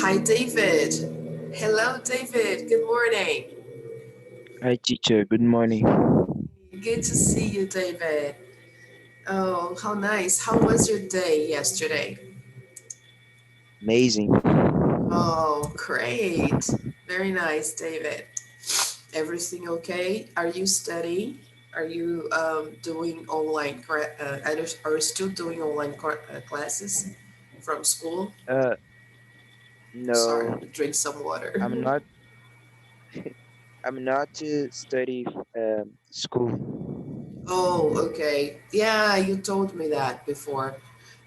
Hi, David. Hello, David. Good morning. Hi, teacher. Good morning. Good to see you, David. Oh, how nice. How was your day yesterday? Amazing. Oh, great. Very nice, David. Everything okay? Are you studying? Are you doing online? Are you still doing online classes from school? Uh, Sorry, no, drink some water. I'm not. I'm not to study school. Oh, okay. Yeah, you told me that before.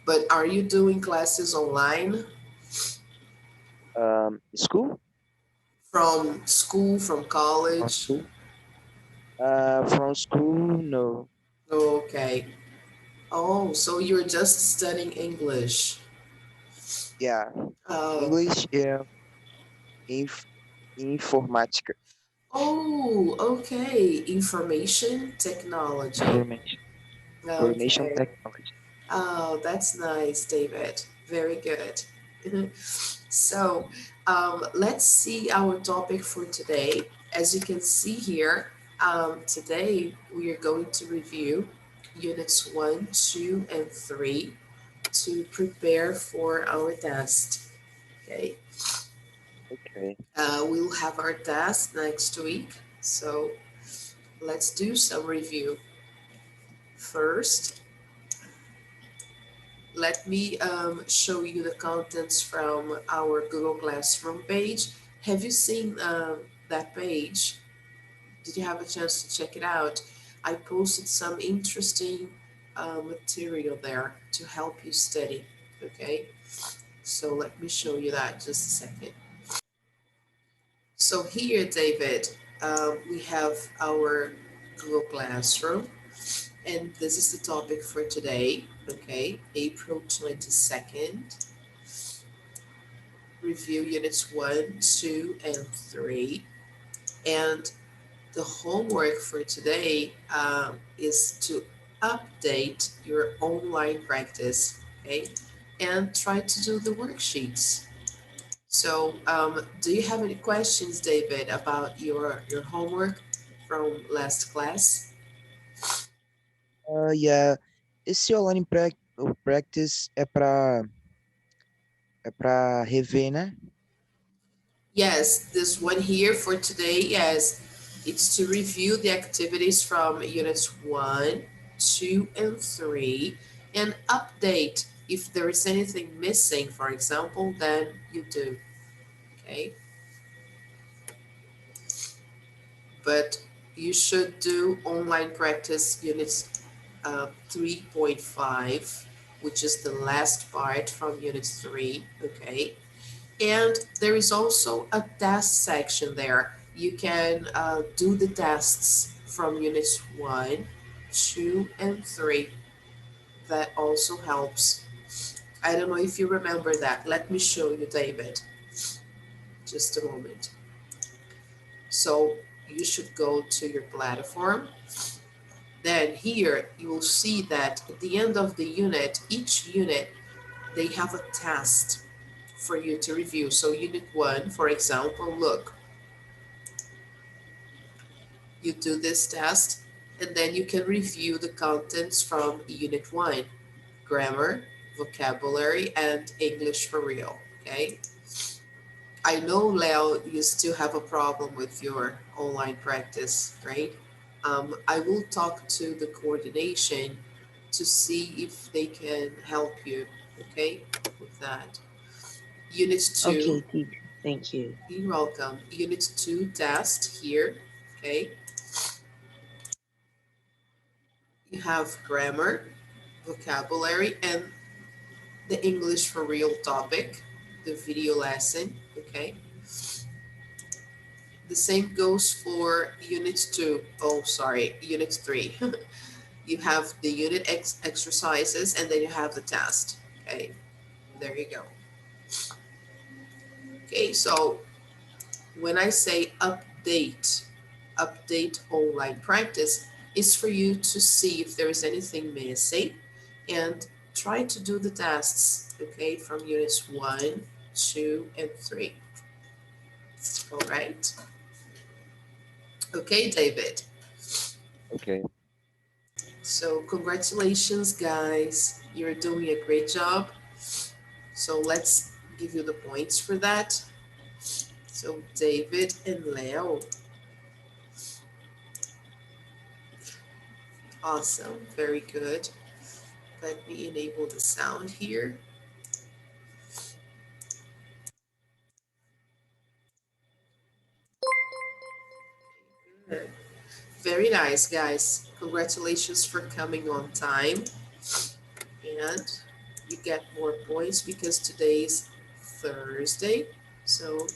But are you doing classes online School? from school, from From college? school? From school? No. Okay. Oh, so you're just studying English. Yeah, Uh, English. Inf Informática. oh, okay. Information technology. Information. Information Okay. technology. Oh, that's nice, David. Very good. So, let's see our topic for today. As you can see here, today we are going to review units 1, 2, and 3 to prepare for our test. Okay, Okay. we'll have our test next week. So, let's do some review. First, let me show you the contents from our Google Classroom page. Have you seen that page? Did you have a chance to check it out? I posted some interesting material there to help you study. Okay, so let me show you that just a second. So here, David, we have our Google Classroom, and this is the topic for today. Okay, April 22nd. Review units 1, 2, and 3. And the homework for today is to update your online practice, okay? And try to do the worksheets. So, do you have any questions, David, about your homework from last class? Yeah. Esse online practice é pra rever, né? Yes, this one here for today, yes, it's to review the activities from units 1, 2, and 3 and update if there is anything missing, for example, then you do, okay? But you should do online practice units 3.5, which is the last part from unit 3, okay? And there is also a test section there. You can do the tests from units 1, 2, and 3. That also helps. I don't know if you remember that. Let me show you, David. Just a moment. So you should go to your platform. Then here you will see that at the end of the unit, each unit, they have a test for you to review. So unit 1, for example, look, you do this test, and then you can review the contents from Unit 1, grammar, vocabulary, and English for real, okay? I know, Leo, you still have a problem with your online practice, right? I will talk to the coordination to see if they can help you, okay, with that. Unit 2, Okay, teacher. Thank you. you're welcome. Unit 2 test here, okay? You have grammar, vocabulary, and the English for real topic, the video lesson, okay? The same goes for unit 2. Oh, sorry, unit 3. You have the unit exercises and then you have the test, okay? There you go. Okay, so when I say update online practice, is for you to see if there is anything missing and try to do the tests, okay, from units 1, 2, and 3. All right. Okay, David. Okay. So congratulations, guys. You're doing a great job. So let's give you the points for that. So David and Leo. Awesome. Very good. Let me enable the sound here. Good. Very nice, guys. Congratulations for coming on time. And you get more points because today's Thursday. So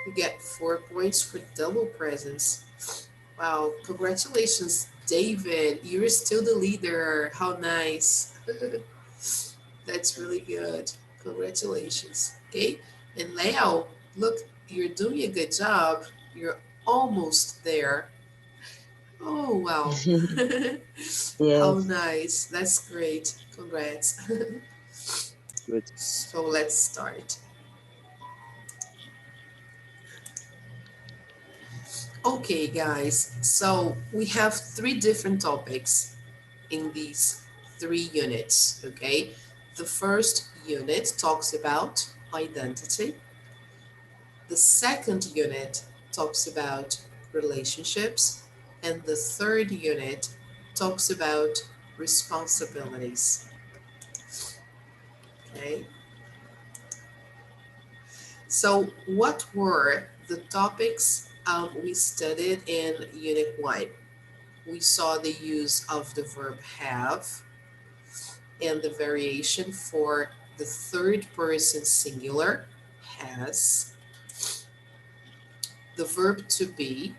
you get 4 points for double presents. Wow, congratulations, David. You're still the leader. How nice. That's really good. Congratulations. Okay. And Leo, look, you're doing a good job. You're almost there. Oh, wow. How Yes. nice. That's great. Congrats. Good. So let's start. Okay, guys. So we have three different topics in these 3 units. Okay. The first unit talks about identity. The second unit talks about relationships. And the third unit talks about responsibilities. Okay. So, what were the topics we studied in Unit 1? We saw the use of the verb have and the variation for the third person singular, has. The verb to be,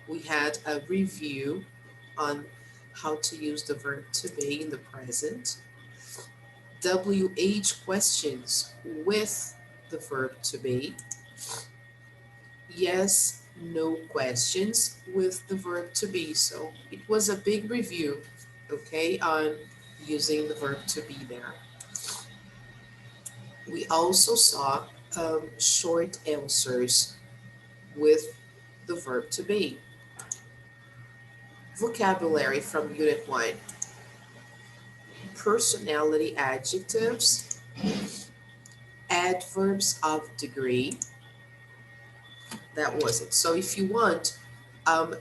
we had a review on how to use the verb to be in the present. WH questions with the verb to be. Yes, no questions with the verb to be. So it was a big review, okay, on using the verb to be there. We also saw short answers with the verb to be. Vocabulary from Unit 1. Personality adjectives, adverbs of degree. That was it. So if you want,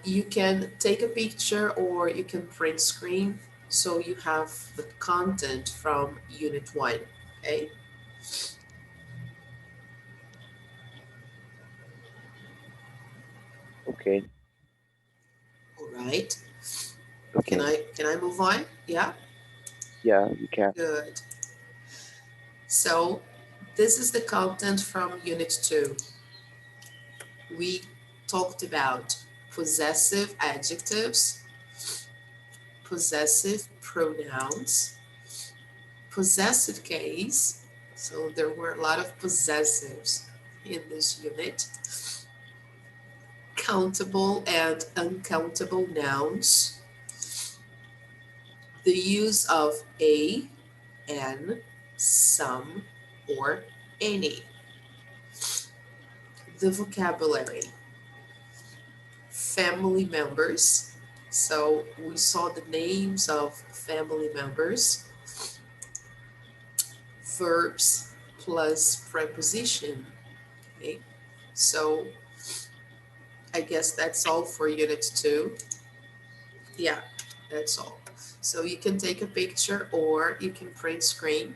you can take a picture or you can print screen so you have the content from Unit 1. Okay. Okay. All right. Can Okay. I move on? Yeah. Yeah, you can. Good. So this is the content from Unit 2. We talked about possessive adjectives, possessive pronouns, possessive case. So there were a lot of possessives in this unit. Countable and uncountable nouns. The use of a, an, some, or any. The vocabulary. Family members. So we saw the names of family members. Verbs plus preposition. Okay. So I guess that's all for Unit 2. Yeah, that's all. So you can take a picture or you can print screen.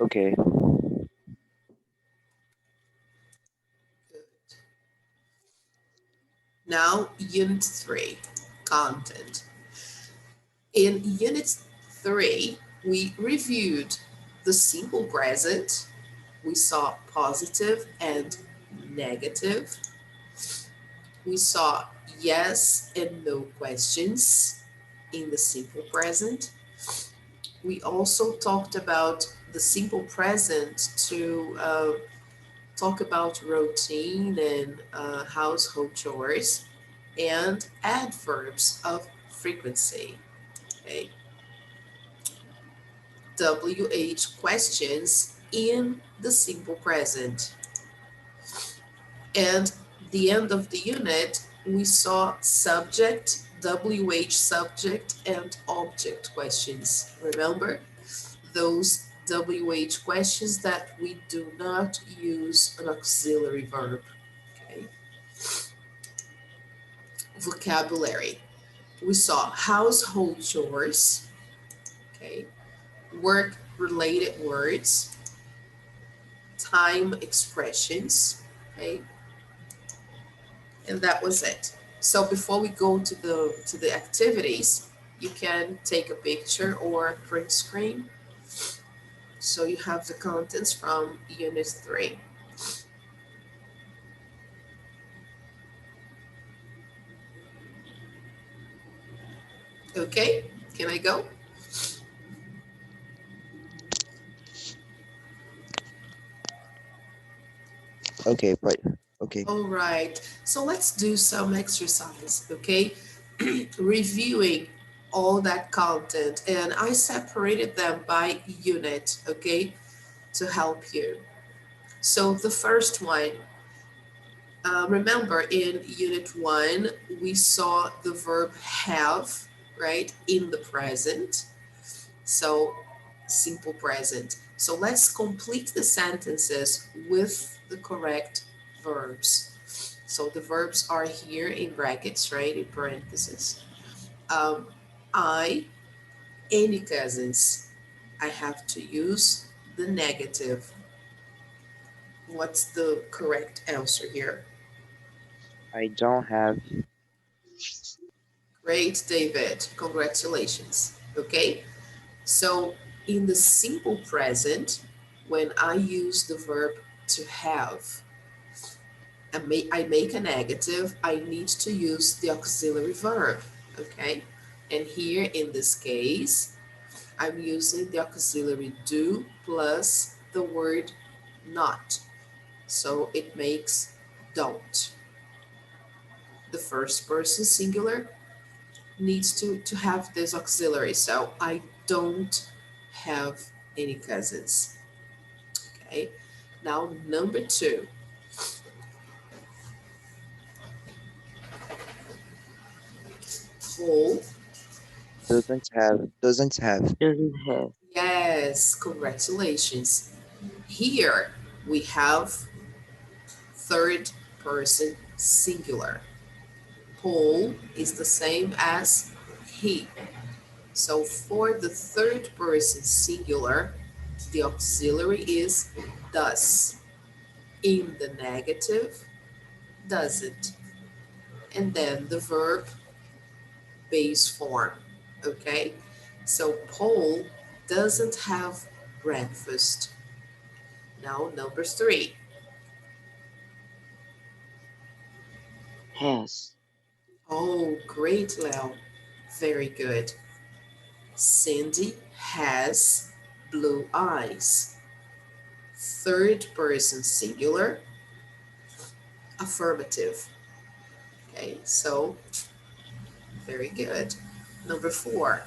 Okay. Good. Now, Unit 3, content. In Unit 3, we reviewed the simple present. We saw positive and negative. We saw yes and no questions in the simple present. We also talked about the simple present to talk about routine and household chores and adverbs of frequency. Okay. WH questions in the simple present. And the end of the unit, we saw subject, WH subject, and object questions. Remember those WH questions that we do not use an auxiliary verb. Okay. Vocabulary. We saw household chores, okay, work related words, time expressions, okay, and that was it. So before we go to the activities, you can take a picture or print screen so you have the contents from unit 3. Okay, can I go? Okay, but okay. All right, so let's do some exercise, okay? Reviewing all that content, and I separated them by unit, okay, to help you. So the first one, remember in unit 1, we saw the verb have, right, in the present. So simple present. So let's complete the sentences with the correct verbs. So the verbs are here in brackets, right, in parentheses. Um, I, any cousins, I have to use the negative. What's the correct answer here? I don't have. Great, David. Congratulations. Okay, so in the simple present, when I use the verb to have, I make a negative, I need to use the auxiliary verb, okay? And here in this case, I'm using the auxiliary do plus the word not. So it makes don't. The first person singular needs to have this auxiliary. So I don't have any cousins. Okay. Now number 2, whole. Doesn't have. Doesn't have. Doesn't have. Yes, congratulations. Here we have third person singular. Paul is the same as he. So for the third person singular, the auxiliary is does. In the negative, doesn't. And then the verb base form. Okay? So Paul doesn't have breakfast. Now, number 3. Has. Oh, great, Leo. Very good. Cindy has blue eyes. Third person singular, affirmative. Okay, so very good. Number 4,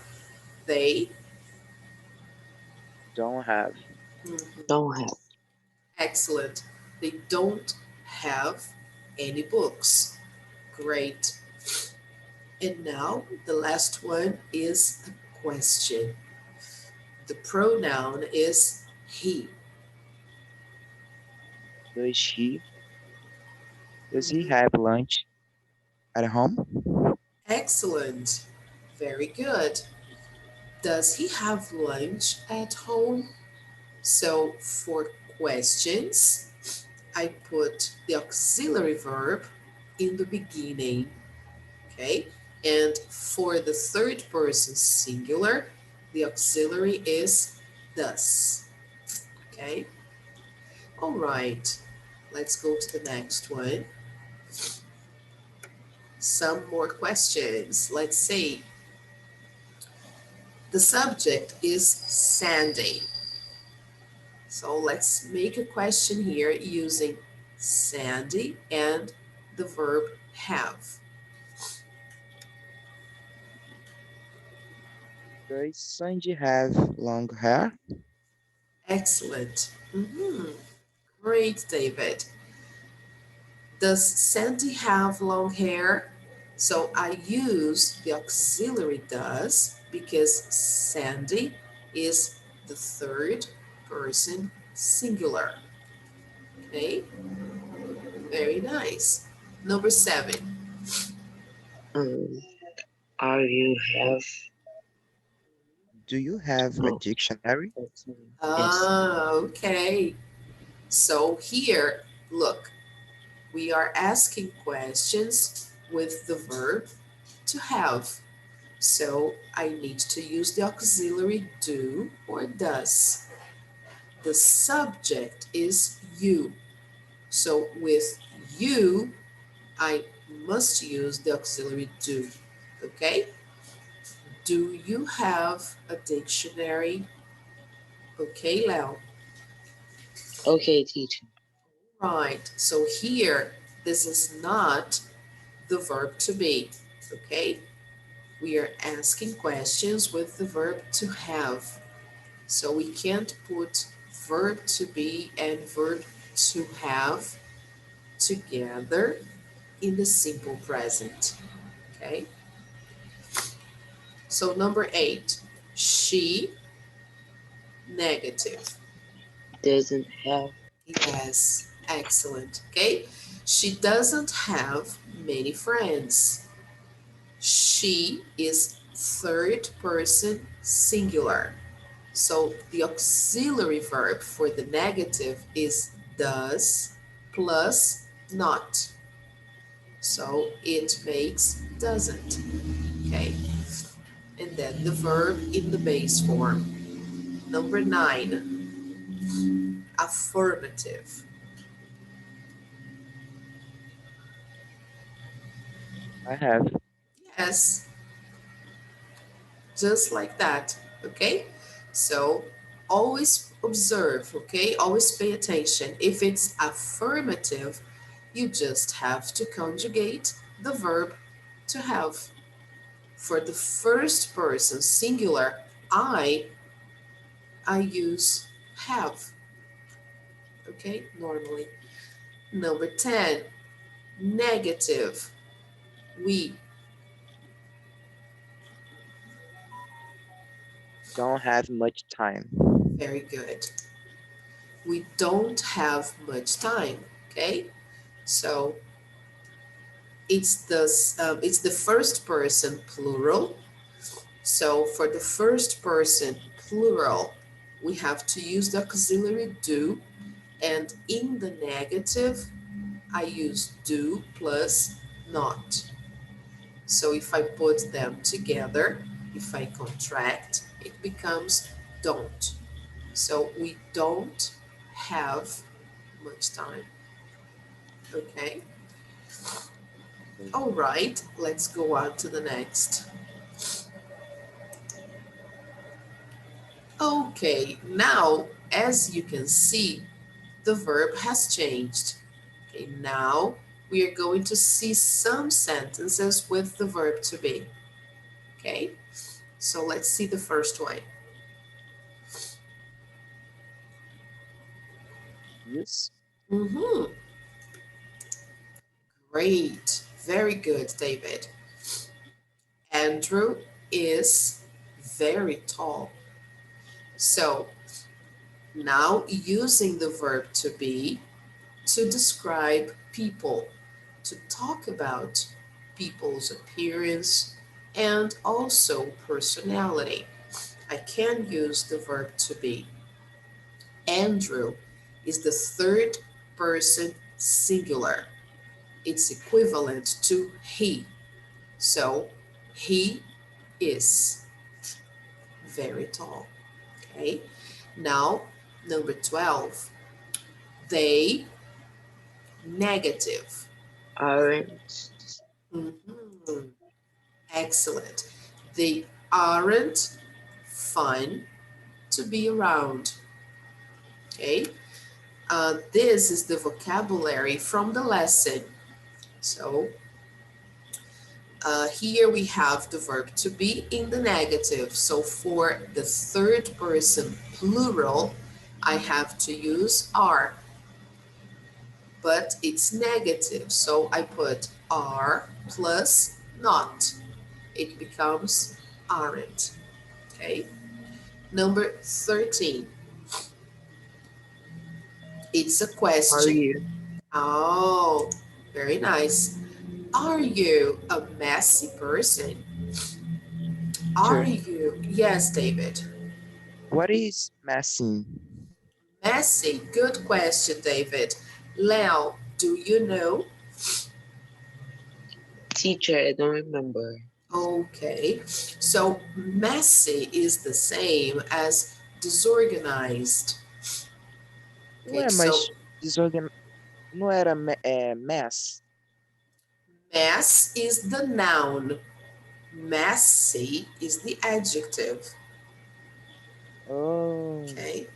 they. Don't have. Mhm, Don't have. excellent. They don't have any books. Great. And now the last one is a question. The pronoun is he. Does she? Does he Mhm. have lunch at home? Excellent. Very good. Does he have lunch at home? So for questions, I put the auxiliary verb in the beginning, okay? And for the third person singular, the auxiliary is does, okay? All right, let's go to the next one. Some more questions. Let's see. The subject is Sandy. So let's make a question here using Sandy and the verb have. Does Sanji have long hair? Excellent. Great, David. Does Sandy have long hair? So I use the auxiliary does because Sandy is the third person singular. Okay, very nice. Number 7. Um, are you have Do you have a oh, dictionary? yes. Okay. So here, look, we are asking questions with the verb to have. So I need to use the auxiliary do or does. The subject is you. So with you, I must use the auxiliary do. Okay? Do you have a dictionary? Okay, Leo. Okay, teacher. Right. So here, this is not the verb to be. Okay? We are asking questions with the verb to have. So we can't put verb to be and verb to have together in the simple present. Okay? So number 8, she, negative. Doesn't have. Yes, excellent. Okay? She doesn't have many friends. She is third person singular. So the auxiliary verb for the negative is does plus not. So it makes doesn't. Okay. And then the verb in the base form. Number 9, affirmative. I have. Yes, just like that. Okay. So always observe, okay? Always pay attention. If it's affirmative, you just have to conjugate the verb to have. For the first person singular, I use have, okay, normally. Number 10, negative, we. Don't have much time. Very good. We don't have much time, okay? So it's the first person plural. So for the first person plural, we have to use the auxiliary do, and in the negative, I use do plus not. So if I put them together, if I contract, it becomes don't. So we don't have much time. Okay. All right, let's go on to the next. Okay, now as you can see, the verb has changed. Okay, now we are going to see some sentences with the verb to be. Okay, so let's see the first one. Yes. Mm-hmm. Great. Very good, David. Andrew is very tall. So now using the verb to be to describe people, to talk about people's appearance and also personality. I can use the verb to be. Andrew is the third person singular. It's equivalent to he. So he is very tall. Okay. Now, number 12, they, negative. Aren't. Mhm. Excellent. They aren't fun to be around. Okay. This is the vocabulary from the lesson. So Here we have the verb to be in the negative. So for the third person plural, I have to use are, but it's negative. So I put are plus not. It becomes aren't. Okay. Number 13. It's a Are question. you? Oh, very nice. Are you a messy person? Are Teacher, you? Yes, David. what is messing? Messy. Good question, David. Leo, do you know? Teacher, I don't remember. Okay. So messy is the same as disorganized. Okay, Ué, mas so desorgan... não era mess? mess is the noun, messy is the adjective. Oh, Okay.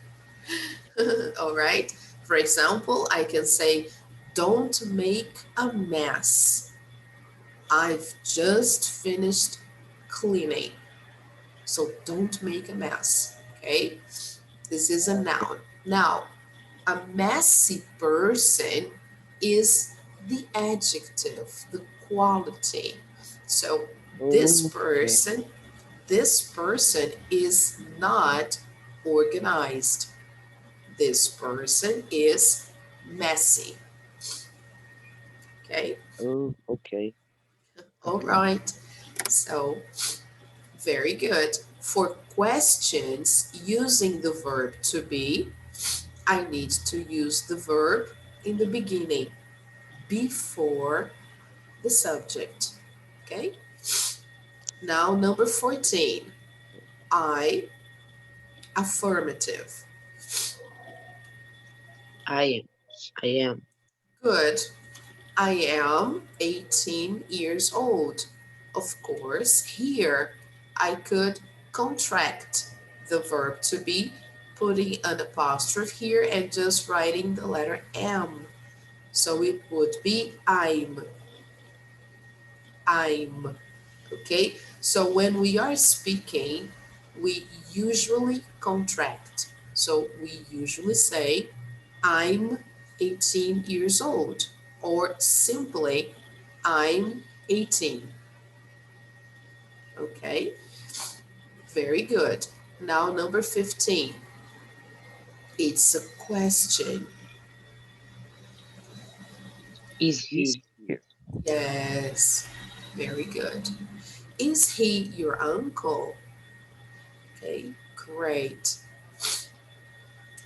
All right. For example, I can say, don't make a mess. I've just finished cleaning. So don't make a mess. Okay. This is a okay. noun. Now, a messy person is the adjective, the quality. So this Okay. person, this person is not organized. This person is messy. Okay. Oh, okay. All Okay. right. So very good. For questions using the verb to be, I need to use the verb in the beginning before the subject. Okay. Now, number 14. I, affirmative. I am. I am. Good. I am 18 years old. Of course, here I could contract the verb to be, putting an apostrophe here and just writing the letter M. So it would be I'm. I'm. Okay? So when we are speaking, we usually contract. So we usually say, I'm 18 years old, or simply, I'm 18. Okay? Very good. Now, number 15. It's a question. Is Is he? here. Yes. Very good. Is he your uncle? Okay, great.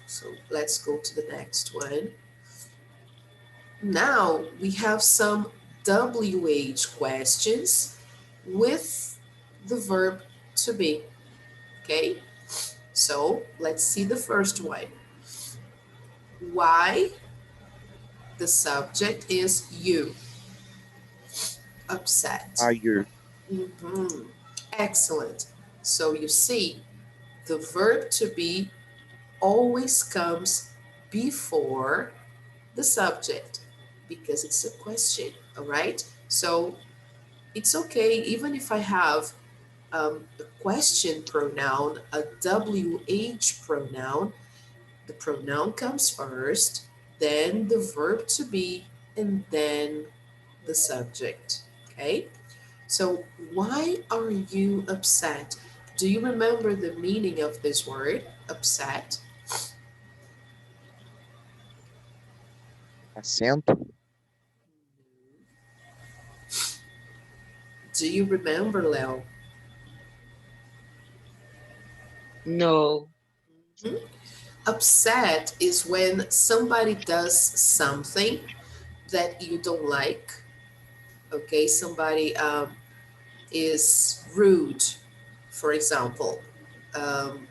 So let's go to the next one. Now we have some WH questions with the verb to be. Okay, so let's see the first one. Why the subject is you, upset. Are you? Mhm. Excellent. So you see, the verb to be always comes before the subject because it's a question, all right? So it's okay, even if I have a question pronoun, a WH pronoun, the pronoun comes first, then the verb to be, and then the subject, okay? So, why are you upset? Do you remember the meaning of this word, upset? Acento? Do you remember, Leo? No. Hmm? Upset is when somebody does something that you don't like. Okay, somebody is rude, for example,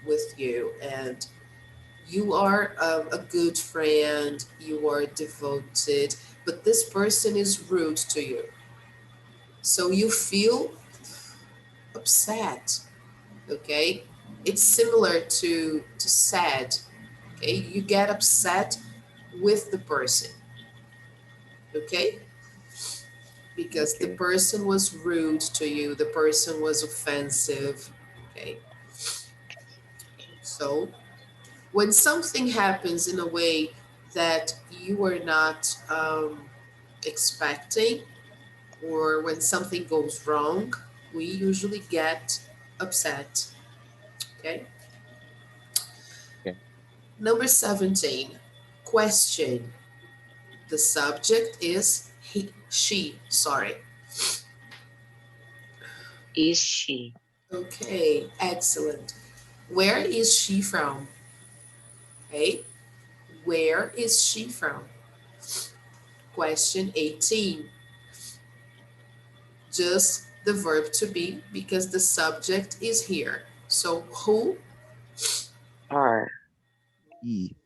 with you, and you are a good friend, you are devoted, but this person is rude to you. So you feel upset. Okay, it's similar to sad. Okay, you get upset with the person. Okay, because the Okay. person was rude to you, the person was offensive. Okay, so when something happens in a way that you are not expecting, or when something goes wrong, we usually get upset. Okay, Okay. number 17, question. The subject is he, she, sorry. Is she? Okay, excellent. Where is she from? Okay, where is she from? Question 18, just the verb to be because the subject is here. So who? Are.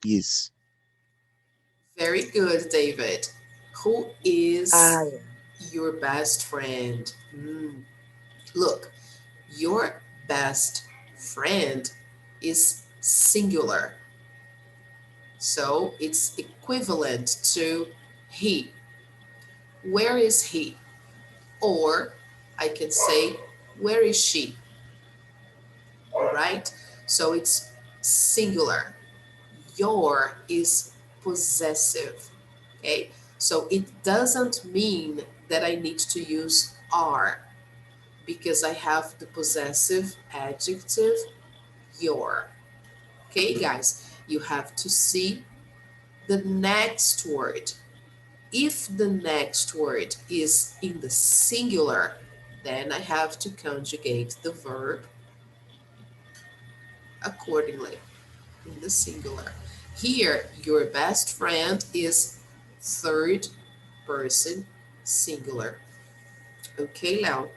Is. Very good, David. Who I is am. your best friend? Look, your best friend is singular. So it's equivalent to he. Where is he? Or I can say, where is she? All right? So it's singular. Your is possessive. Okay? So it doesn't mean that I need to use are because I have the possessive adjective your. Okay, guys? You have to see the next word. If the next word is in the singular, then I have to conjugate the verb accordingly in the singular. Here, your best friend is third person singular. Okay, now,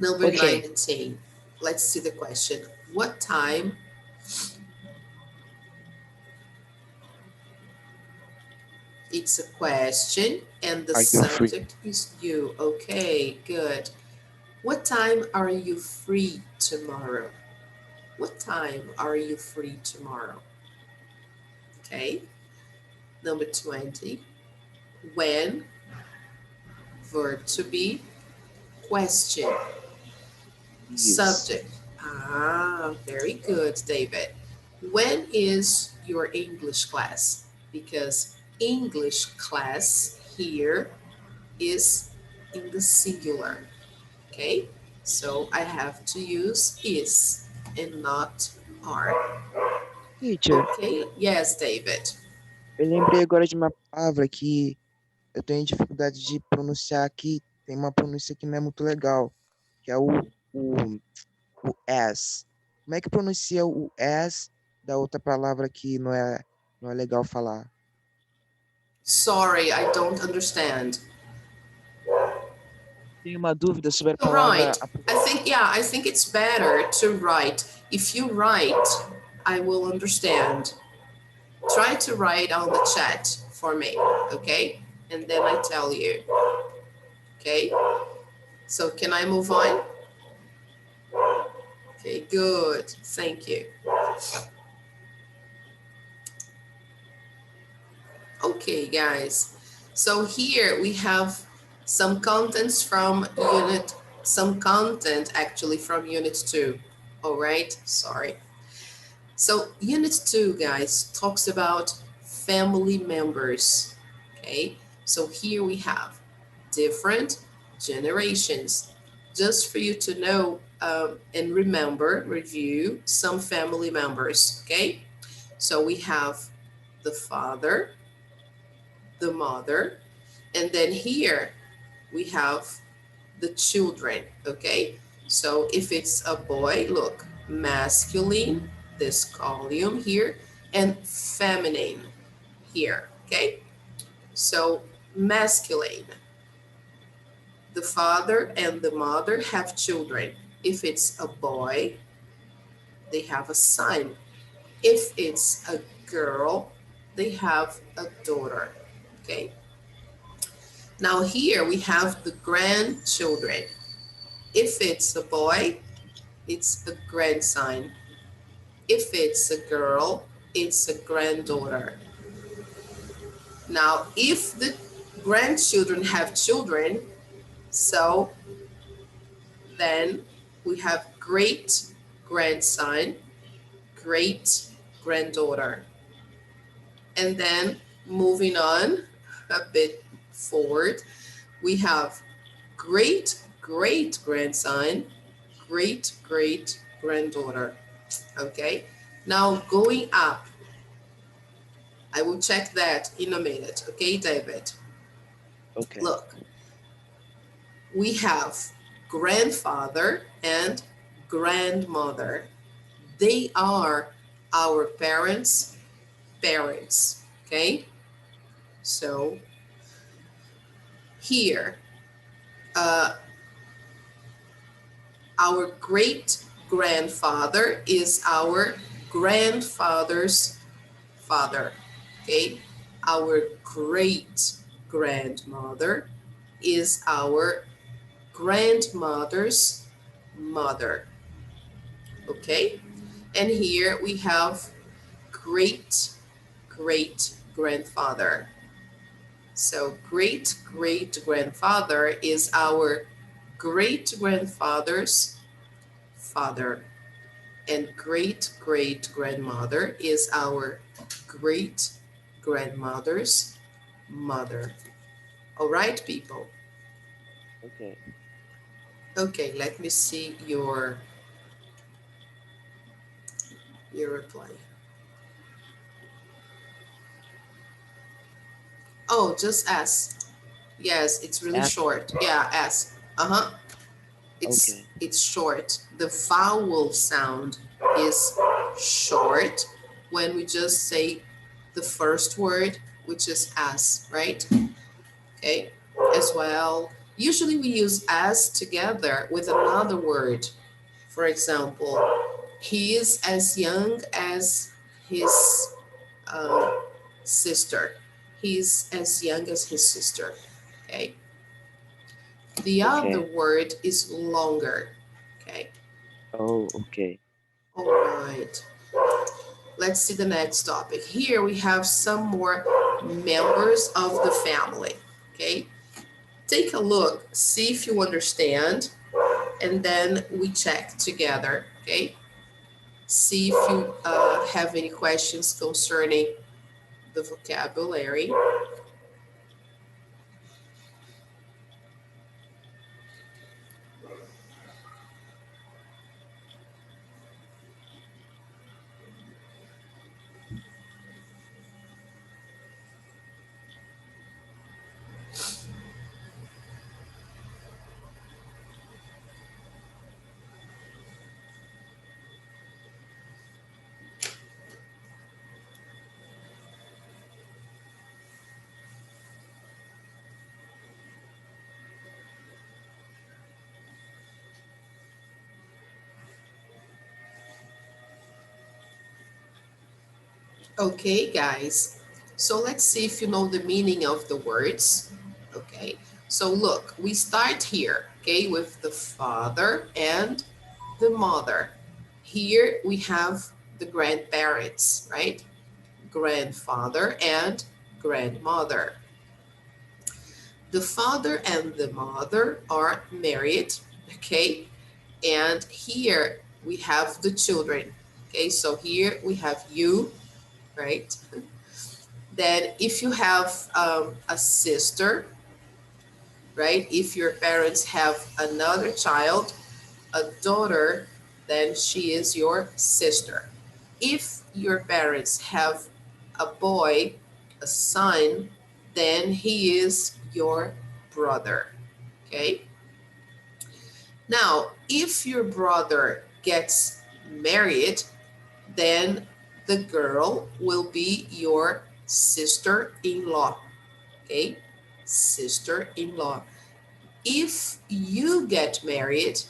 number Okay. 19. Let's see the question. What time? It's a question, and the Are you free? subject is you. Okay, good. What time are you free tomorrow? What time are you free tomorrow? Okay. Number 20. When, verb to be, question, Is. subject. Ah, very good, David. When is your English class? Because English class here is in the singular. Okay. So I have to use is and not are. Teacher, Okay. Yes, David. eu lembrei agora de uma palavra que eu tenho dificuldade de pronunciar aqui. Tem uma pronúncia que não é muito legal, que é o S. Como é que pronuncia o S da outra palavra que não é legal falar? Sorry, I don't understand. Tenho uma dúvida sobre a To palavra. write, I think it's better to write. If you write, I will understand. Try to write on the chat for me, okay? And then I tell you, okay? So can I move on? Okay, good. Thank you. Okay, guys. So here we have some contents from some content actually from unit 2. All right, sorry. So unit 2, guys, talks about family members. Okay, so here we have different generations. Just for you to know and remember, review some family members. Okay, so we have the father, the mother, and then here we have the children, okay? So if it's a boy, look, masculine, this column here, and feminine here, okay? So masculine, the father and the mother have children. If it's a boy, they have a son. If it's a girl, they have a daughter, okay? Now here we have the grandchildren. If it's a boy, it's a grandson. If it's a girl, it's a granddaughter. Now, if the grandchildren have children, so then we have great grandson, great granddaughter. And then moving on a bit forward, we have great great grandson, great great granddaughter. Okay, now going up, I will check that in a minute. Okay, David, Okay. look, we have grandfather and grandmother. They are our parents' parents. Okay, so here, uh, our great grandfather is our grandfather's father. Okay, our great grandmother is our grandmother's mother. Okay, and here we have great great grandfather. So great great grandfather is our great grandfather's father, and great great grandmother is our great grandmother's mother. All right, people. Okay. Okay, let me see your reply. Oh, just S. Yes, it's really F. short. Yeah, S. Uh-huh. It's Okay. it's short. The vowel sound is short when we just say the first word, which is S, right? Okay. As well. Usually we use as together with another word. For example, he is as young as his uh, sister. He's as young as his sister. Okay. The other Okay. word is longer. Okay. Oh, okay. All right. Let's see the next topic. Here we have some more members of the family. Okay. Take a look, see if you understand, and then we check together. Okay. See if you have any questions concerning the vocabulary. Okay, guys. So let's see if you know the meaning of the words. Okay. So look, we start here, okay, with the father and the mother. Here we have the grandparents, right? Grandfather and grandmother. The father and the mother are married, okay? And here we have the children, okay? So here we have you, right? Then if you have a sister, right? If your parents have another child, a daughter, then she is your sister. If your parents have a boy, a son, then he is your brother. Okay? Now, if your brother gets married, then the girl will be your sister-in-law. Okay? Sister-in-law. If you get married,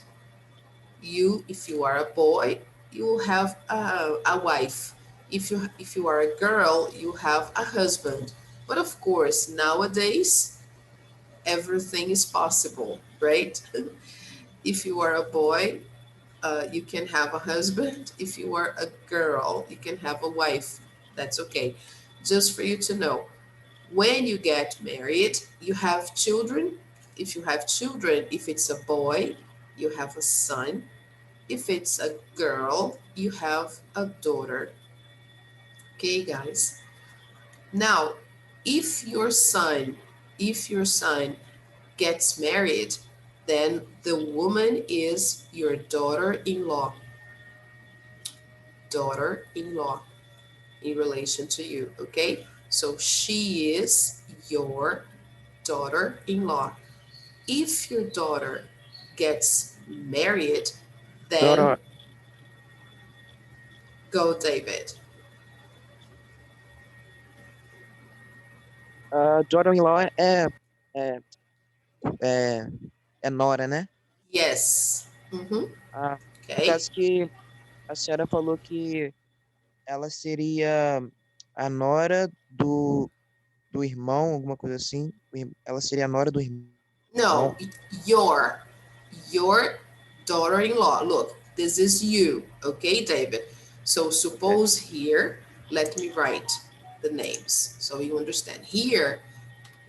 if you are a boy, you will have a wife. If you are a girl, you have a husband. But of course, nowadays everything is possible, right? If you are a boy, you can have a husband. If you are a girl, you can have a wife. That's okay. Just for you to know. When you get married, you have children. If you have children, if it's a boy, you have a son. If it's a girl, you have a daughter. Okay, guys. Now, if your son, if your son gets married, then the woman is your daughter-in-law, daughter-in-law in relation to you, okay? So she is your daughter-in-law. If your daughter gets married, then Daughter, go, David. daughter-in-law é, é, é nora, né? Yes. Mm-hmm. Ah, por Okay. causa que a senhora falou que ela seria a nora do irmão, alguma coisa assim. Ela seria a nora do irmão. No, your your daughter-in-law. Look, this is you, okay, David? So Ok, suppose here, let me write the names so you understand. Here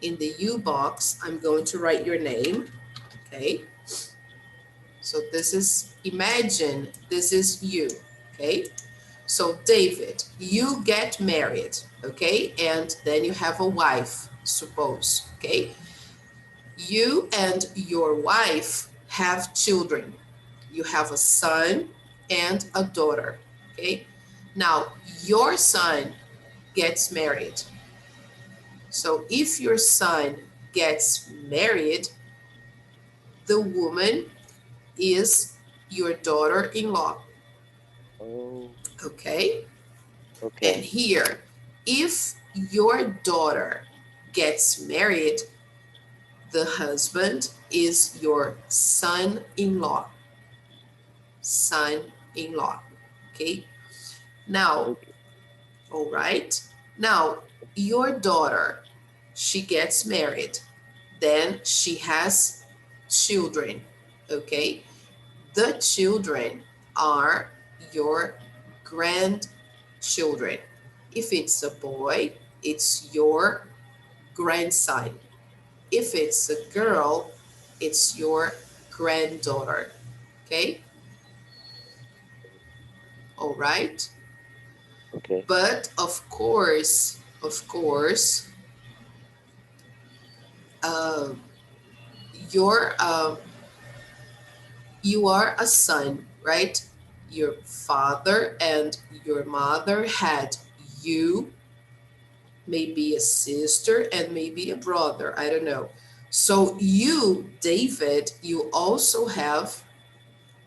in the U box, I'm going to write your name, okay? So this is, imagine this is you, okay? So David, you get married, okay? And then you have a wife, suppose, okay? You and your wife have children. You have a son and a daughter, okay? Now, your son gets married. So if your son gets married, the woman is your daughter-in-law, oh, okay? And ok, here, if your daughter gets married, the husband is your son-in-law, son-in-law, okay? Now, ok, all right. Now, your daughter, she gets married, then she has children, okay? The children are your grandchildren. If it's a boy, it's your grandson. If it's a girl, it's your granddaughter. Okay? All right. ok, But of course, uh, your you are a son, right? Your father and your mother had you, maybe a sister, and maybe a brother. I don't know. So you, David, you also have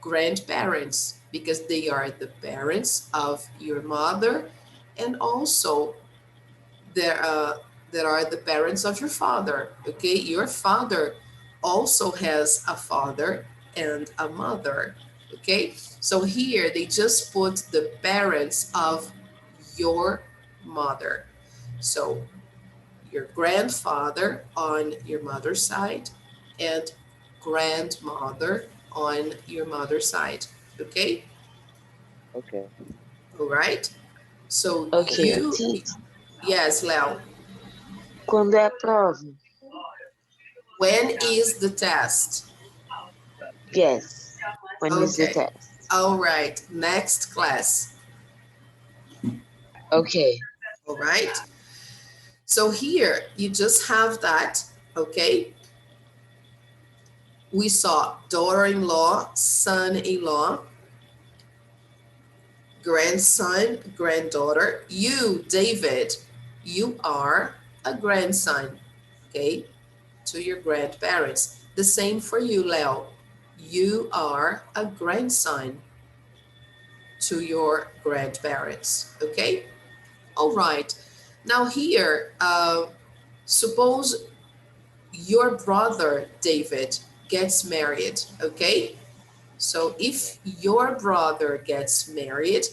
grandparents because they are the parents of your mother, and also there there are the parents of your father. Okay, your father also has a father and a mother. Okay, so here they just put the parents of your mother. So your grandfather on your mother's side and grandmother on your mother's side. Okay, ok. all right. So Ok. you, yes, Leo. Quando é a prova? When is the test? Yes. When is the Okay. test? All right. Next class. Okay. All right. So here you just have that. Okay. We saw daughter-in-law, son-in-law, grandson, granddaughter. You, David, you are a grandson. Okay. To your grandparents. The same for you, Leo. You are a grandson to your grandparents. Okay. All right. Now here, suppose your brother David gets married. Okay. So if your brother gets married,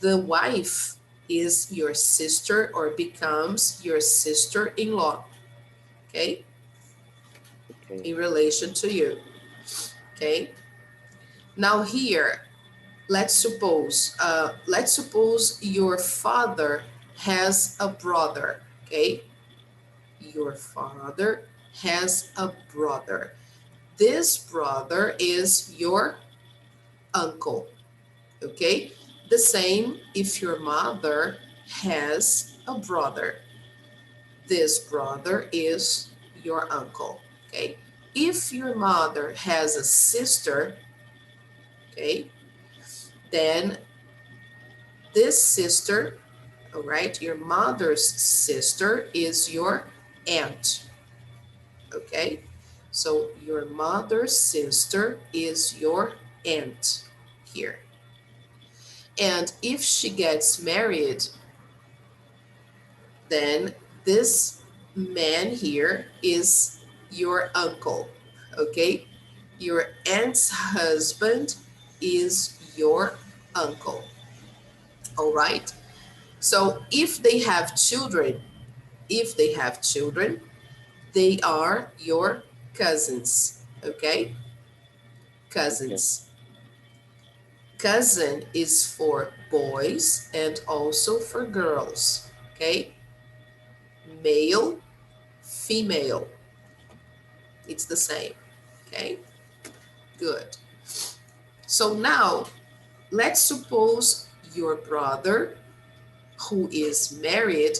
the wife is your sister or becomes your sister-in-law. Okay. Ok, In relation to you. Okay. Now here, let's suppose your father has a brother. Okay. Your father has a brother. This brother is your uncle. Okay? The same if your mother has a brother. This brother is your uncle. Okay? If your mother has a sister, okay, then this sister, all right, your mother's sister is your aunt. Okay? So your mother's sister is your aunt here. And if she gets married, then this man here is your uncle. Okay? Your aunt's husband is your uncle. All right? So if they have children, they are your cousins. Okay? Okay. Cousins. Cousin is for boys and also for girls. Okay? Male, female. It's the same. Okay? Good. So now let's suppose your brother who is married,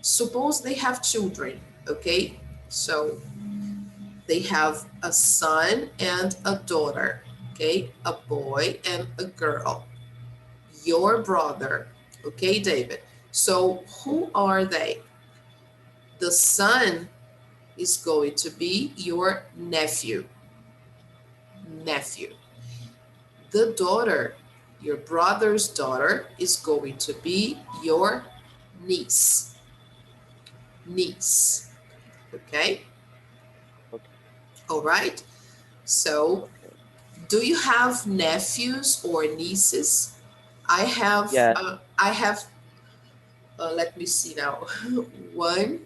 suppose they have children. Okay? So they have a son and a daughter. Okay? A boy and a girl. Your brother. Okay, David. So who are they? The son is going to be your nephew. Nephew. The daughter, your brother's daughter, is going to be your niece. Niece. Okay? Okay. All right. So, Okay. do you have nephews or nieces? I have, Yeah. let me see now. One,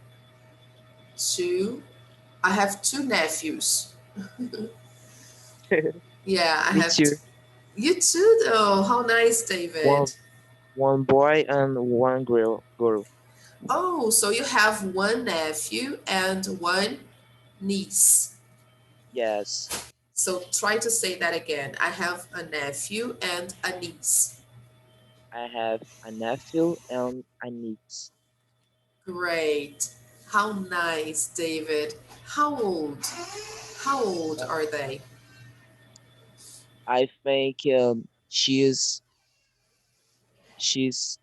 two, I have two nephews. Yeah, I Me have. too. You too, though. How nice, David. One one boy and one girl. Girl. Oh, so you have one nephew and one niece. Yes. So try to say that again. I have a nephew and a niece. I have a nephew and a niece. Great. How nice, David. How old? How old Uh, are they? I think she's she's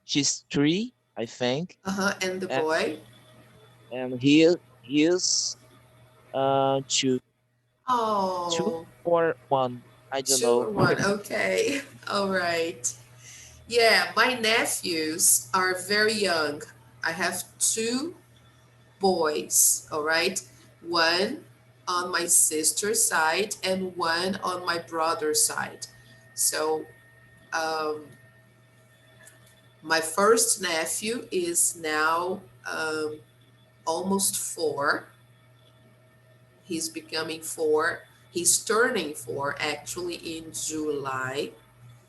she's three, I think, Uh-huh. And the and boy? he is two two Oh, or one. I don't two know. or one. Okay. All right. Yeah, my nephews are very young. I have two boys, all right? One on my sister's side and one on my brother's side. So, um, my first nephew is now almost 4. He's becoming 4. He's turning 4 actually in July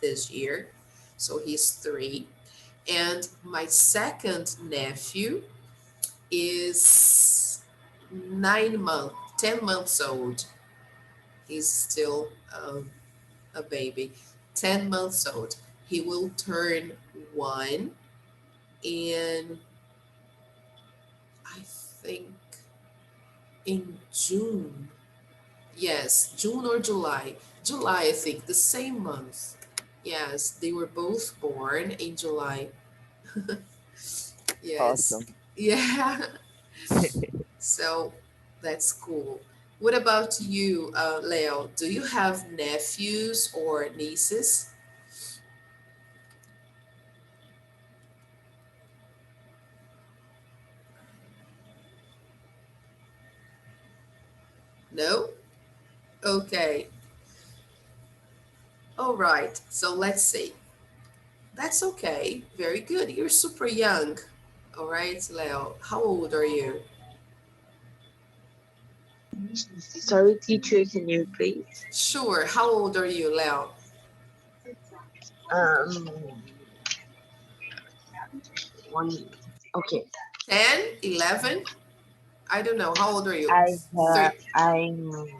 this year. So he's 3. And my second nephew is 9 months, 10 months old. He's still a baby, 10 months old. He will turn 1 in, I think, in June. Yes, June or July. July, I think, the same month. Yes, they were both born in July. Yes. Awesome. Yeah. So that's cool. What about you, Leo? Do you have nephews or nieces? No? Okay. All right. So let's see. That's okay. Very good. You're super young. All right, Leo. How old are you? Sorry, teacher, can you repeat? Sure. How old are you, Leo? Um, one. Okay. 10, 11? I don't know. How old are you? I have. 30.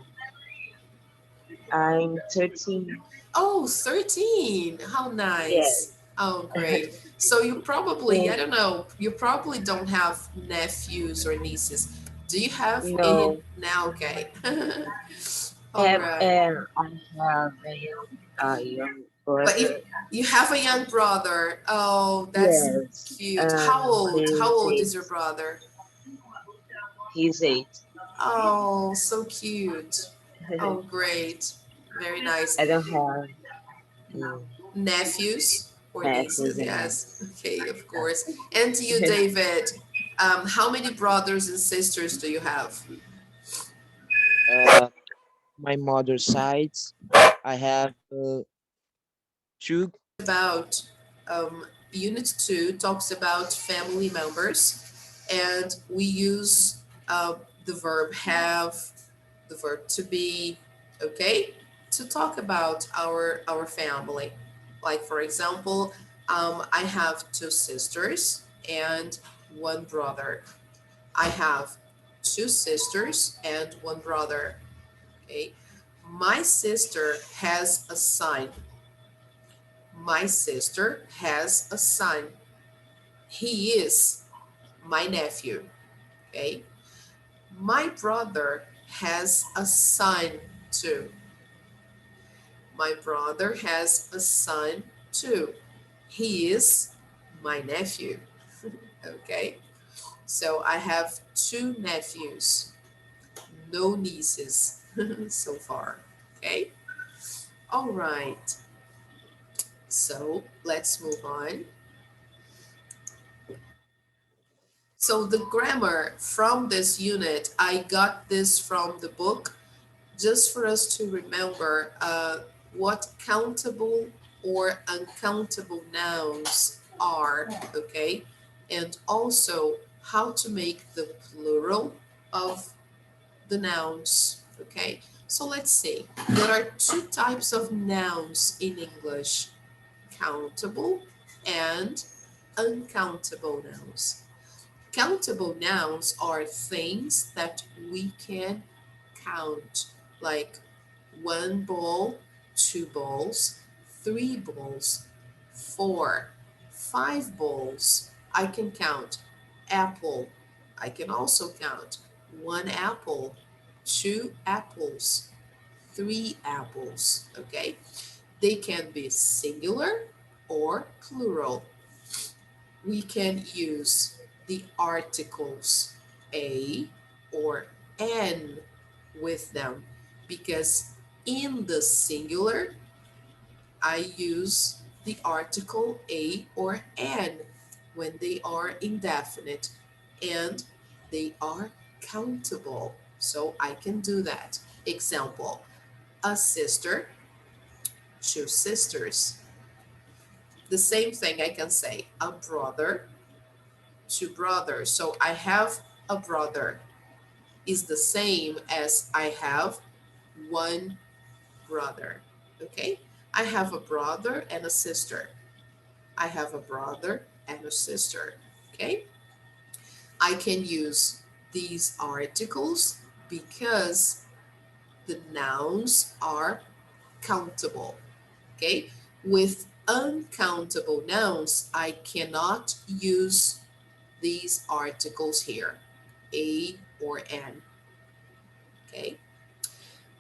I'm 13. Oh, 13. How Yes. nice. Oh, great. So you probably, I Since don't know, you probably don't have nephews or nieces. Do you have any no, now? Okay. All right. I have a young But brother. you have a young brother. Oh, that's Yes. cute. How old? How He's old is eight. your brother? He's 8. Oh, so cute. Oh, great. Very nice. I don't have mm, Nephews or nephews nieces, and yes. nieces. Okay, of course. And to you, David, how many brothers and sisters do you have? Uh, my mother's sides, I have two. About Unit 2 talks about family members, and we use the verb have, the verb to be, okay, to talk about our family. Like, for example, I have two sisters and one brother. I have two sisters and one brother. Okay. My sister has a son. My sister has a son. He is my nephew. Okay. My brother has a son too. My brother has a son too. He is my nephew. Okay. So I have two nephews, no nieces so far. Okay. All right. So let's move on. So the grammar from this unit, I got this from the book just for us to remember what countable or uncountable nouns are, okay? And also how to make the plural of the nouns, okay? So let's see. There are two types of nouns in English, countable and uncountable nouns. Countable nouns are things that we can count, like one ball, two balls, three balls, four, five balls. I can count apple. I can also count one apple, two apples, three apples. Okay? They can be singular or plural. We can use the articles a or an with them because in the singular, I use the article a or an when they are indefinite and they are countable. So I can do that. Example, a sister, two sisters. The same thing I can say, a brother, two brothers. So I have a brother is the same as I have one brother. Okay? I have a brother and a sister. I have a brother and a sister. Okay? I can use these articles because the nouns are countable. Okay? With uncountable nouns, I cannot use these articles here, a or an. Okay?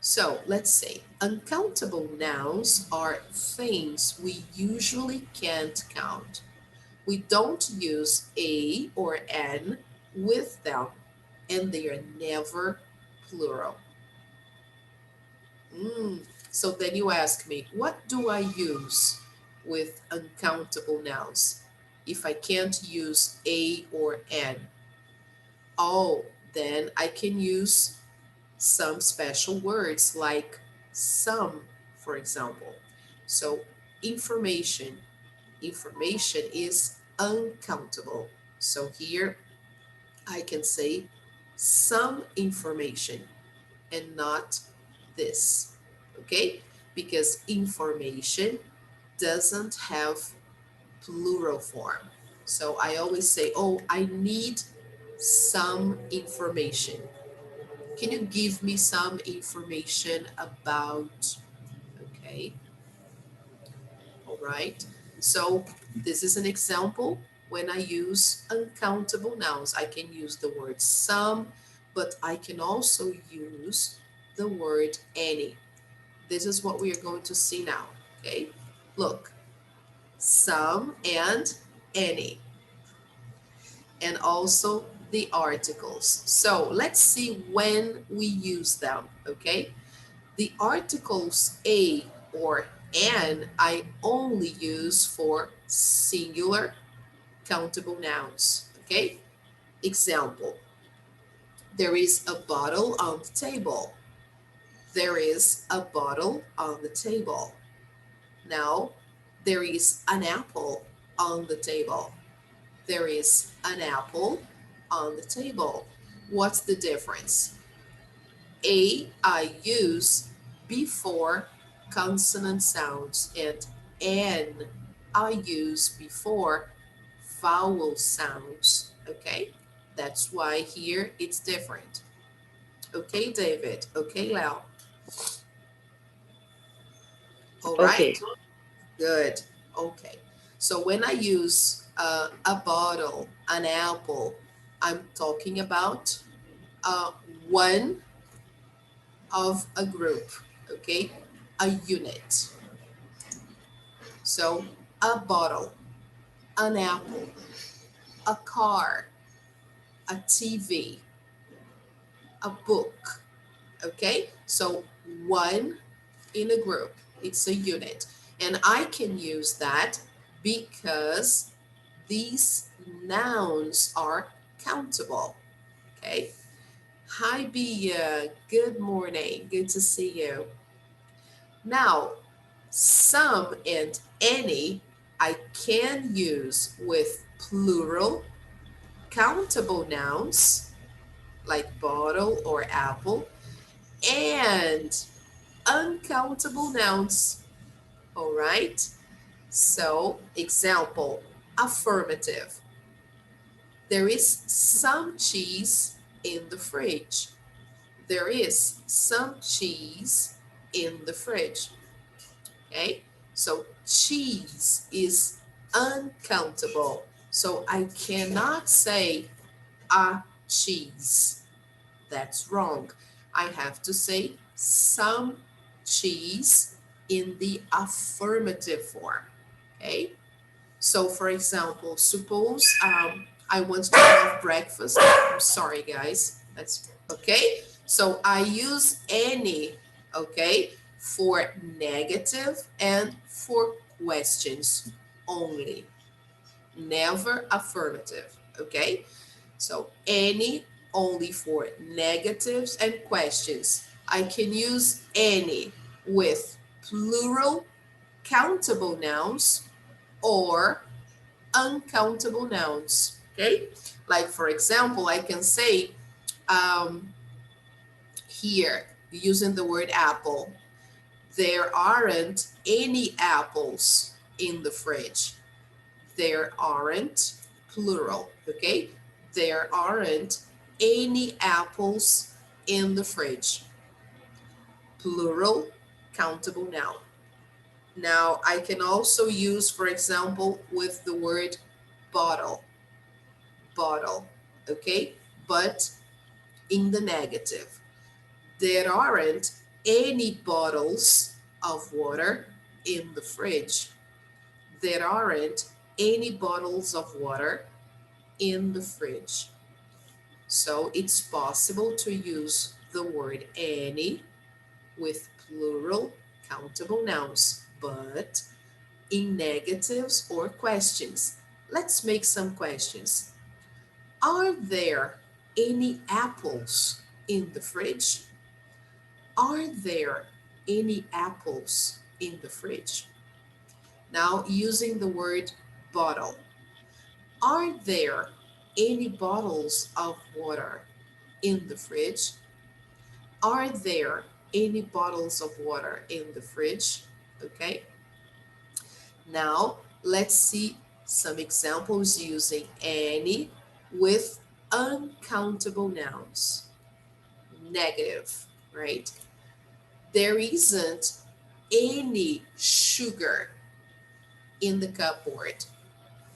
So let's say uncountable nouns are things we usually can't count. We don't use a or an with them, and they are never plural. So then you ask me, what do I use with uncountable nouns if I can't use a or an? Oh, then I can use some special words like some, for example. So information, information is uncountable. So here I can say some information and not this, okay? Because information doesn't have plural form. So I always say, oh, I need some information. Can you give me some information about, okay, all right. So this is an example when I use uncountable nouns. I can use the word some, but I can also use the word any. This is what we are going to see now, okay? Look, some and any, and also the articles. So let's see when we use them, okay? The articles a or an I only use for singular countable nouns, okay? Example, there is a bottle on the table. There is a bottle on the table. Now, there is an apple on the table. There is an apple on the table. What's the difference? A I use before consonant sounds and N I use before vowel sounds. Okay? That's why here it's different. Okay, David. Okay, Lau. All Okay. right. Good. Okay. So when I use a bottle, an apple, I'm talking about uh, one of a group, okay? A unit. So a bottle, an apple, a car, a TV, a book, okay? So one in a group, it's a unit. And I can use that because these nouns are countable, okay? Hi, Bia. Good morning. Good to see you. Now, some and any I can use with plural countable nouns like bottle or apple and uncountable nouns. All right. So, example, affirmative. There is some cheese in the fridge. There is some cheese in the fridge. Okay, so cheese is uncountable. So I cannot say a cheese. That's wrong. I have to say some cheese in the affirmative form. Okay, so for example, suppose I want to have breakfast. I'm sorry, guys. That's okay. So I use any, okay, for negative and for questions only, never affirmative, okay? So any only for negatives and questions. I can use any with plural countable nouns or uncountable nouns. Okay, like for example, I can say um, here using the word apple, there aren't any apples in the fridge. There aren't, plural. Okay, there aren't any apples in the fridge, plural countable noun. Now I can also use, for example, with the word bottle, bottle, okay? But in the negative, there aren't any bottles of water in the fridge. There aren't any bottles of water in the fridge. So it's possible to use the word any with plural countable nouns, but in negatives or questions. Let's make some questions. Are there any apples in the fridge? Are there any apples in the fridge? Now, using the word bottle. Are there any bottles of water in the fridge? Are there any bottles of water in the fridge? Okay. Now, let's see Some examples using any with uncountable nouns. Negative, right? There isn't any sugar in the cupboard,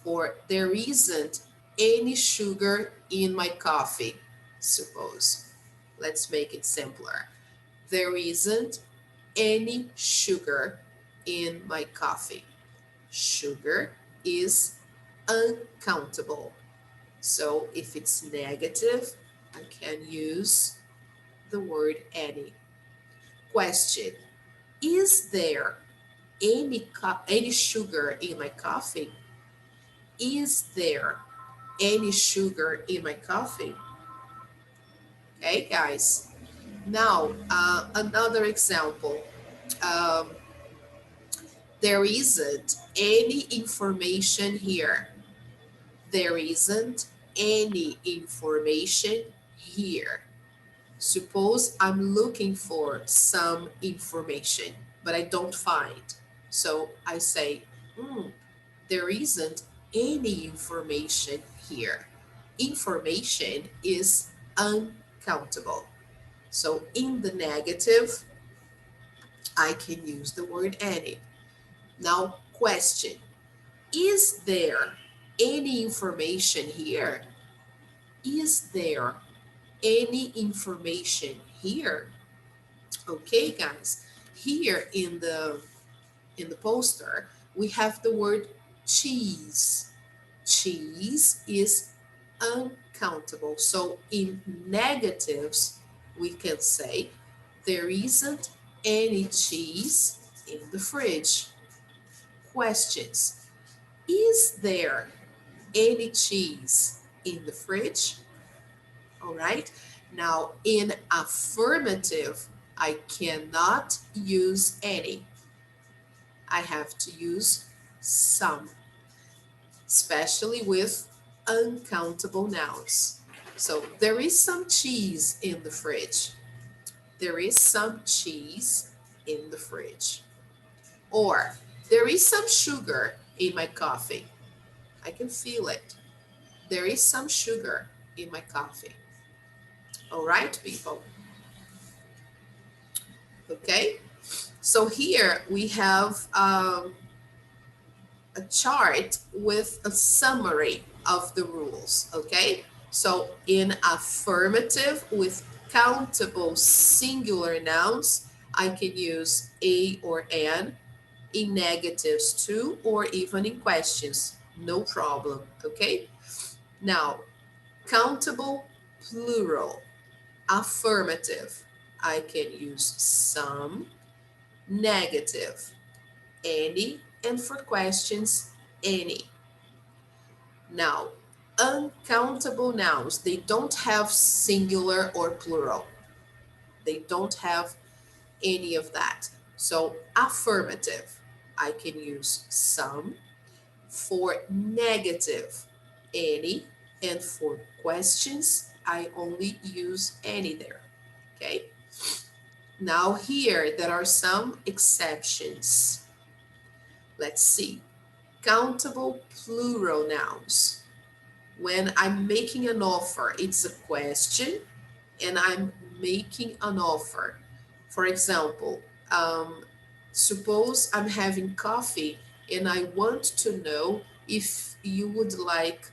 or there isn't any sugar in my coffee, suppose. Let's make it simpler. There isn't any sugar in my coffee. Sugar is uncountable. So if it's negative, I can use the word any. Question: is there any sugar in my coffee? Is there any sugar in my coffee? Okay, guys. Now, another example. Um, there isn't any information here. There isn't any information here. Suppose I'm looking for some information, but I don't find. So I say, there isn't any information here. Information is uncountable. So in the negative, I can use the word any. Now, question: is there any information here? Is there any information here? Okay, guys. Here in the poster, we have the word cheese. Cheese is uncountable. So in negatives, we can say there isn't any cheese in the fridge. Questions: is there any cheese in the fridge? All right. Now, in affirmative, I cannot use any. I have to use some, especially with uncountable nouns. So, there is some cheese in the fridge. There is some cheese in the fridge. Or, there is some sugar in my coffee. I can feel it. There is some sugar in my coffee. All right, people. Okay. So here we have a chart with a summary of the rules. Okay. So in affirmative with countable singular nouns, I can use a or an. In negatives too, or even in questions. No problem. Okay. Now, countable plural. Affirmative, I can use some. Negative, any, and for questions, any. Now, uncountable nouns, they don't have singular or plural. They don't have any of that. So, affirmative, I can use some. For negative, any, and for questions, I only use any there. Okay. Now here, there are some exceptions. Let's see. Countable plural nouns. When I'm making an offer, it's a question and I'm making an offer. For example, suppose I'm having coffee and I want to know if you would like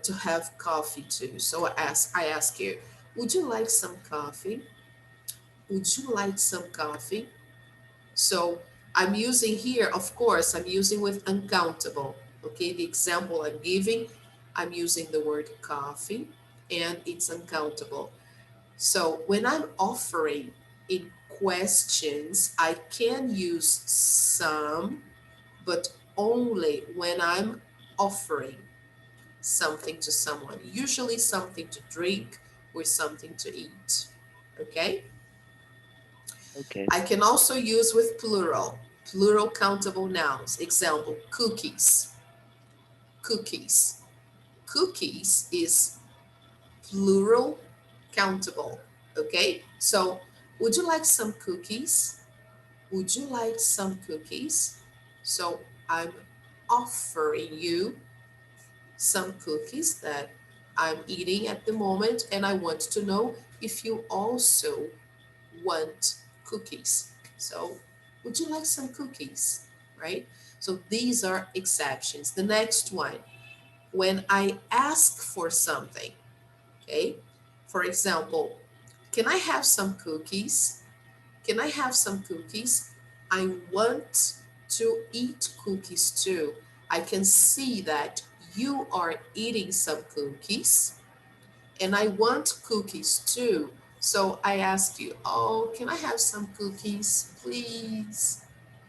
to have coffee too. So I ask you, would you like some coffee? Would you like some coffee? So I'm using here, of course, I'm using with uncountable. Okay, the example I'm giving, I'm using the word coffee and it's uncountable. So when I'm offering in questions, I can use some, but only when I'm offering something to someone, usually something to drink or something to eat. Okay? Okay. I can also use with plural countable nouns. Example, cookies. Cookies. Cookies is plural countable. Okay? So, would you like some cookies? Would you like some cookies? So, I'm offering you some cookies that I'm eating at the moment, and I want to know if you also want cookies. So, would you like some cookies? Right? So, these are exceptions. The next one, when I ask for something, okay? For example, can I have some cookies? Can I have some cookies? I want to eat cookies too. I can see that you are eating some cookies and I want cookies too. So I ask you, oh, can I have some cookies, please?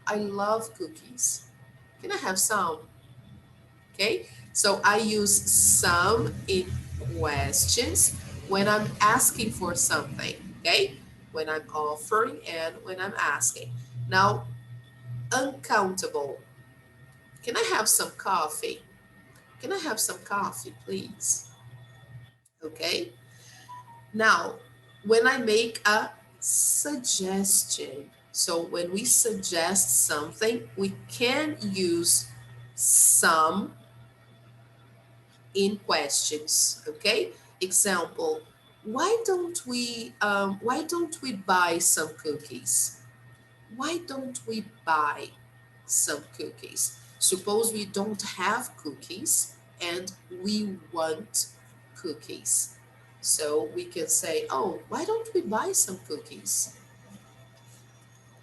I love cookies. Can I have some? Okay, so I use some in questions when I'm asking for something. Okay, when I'm offering and when I'm asking. Now, uncountable. Can I have some coffee? Can I have some coffee, please? Okay, now when I make a suggestion, so when we suggest something, we can use some in questions. Okay, example, why don't we buy some cookies? Why don't we buy some cookies? Suppose we don't have cookies and we want cookies, so we can say, oh, why don't we buy some cookies?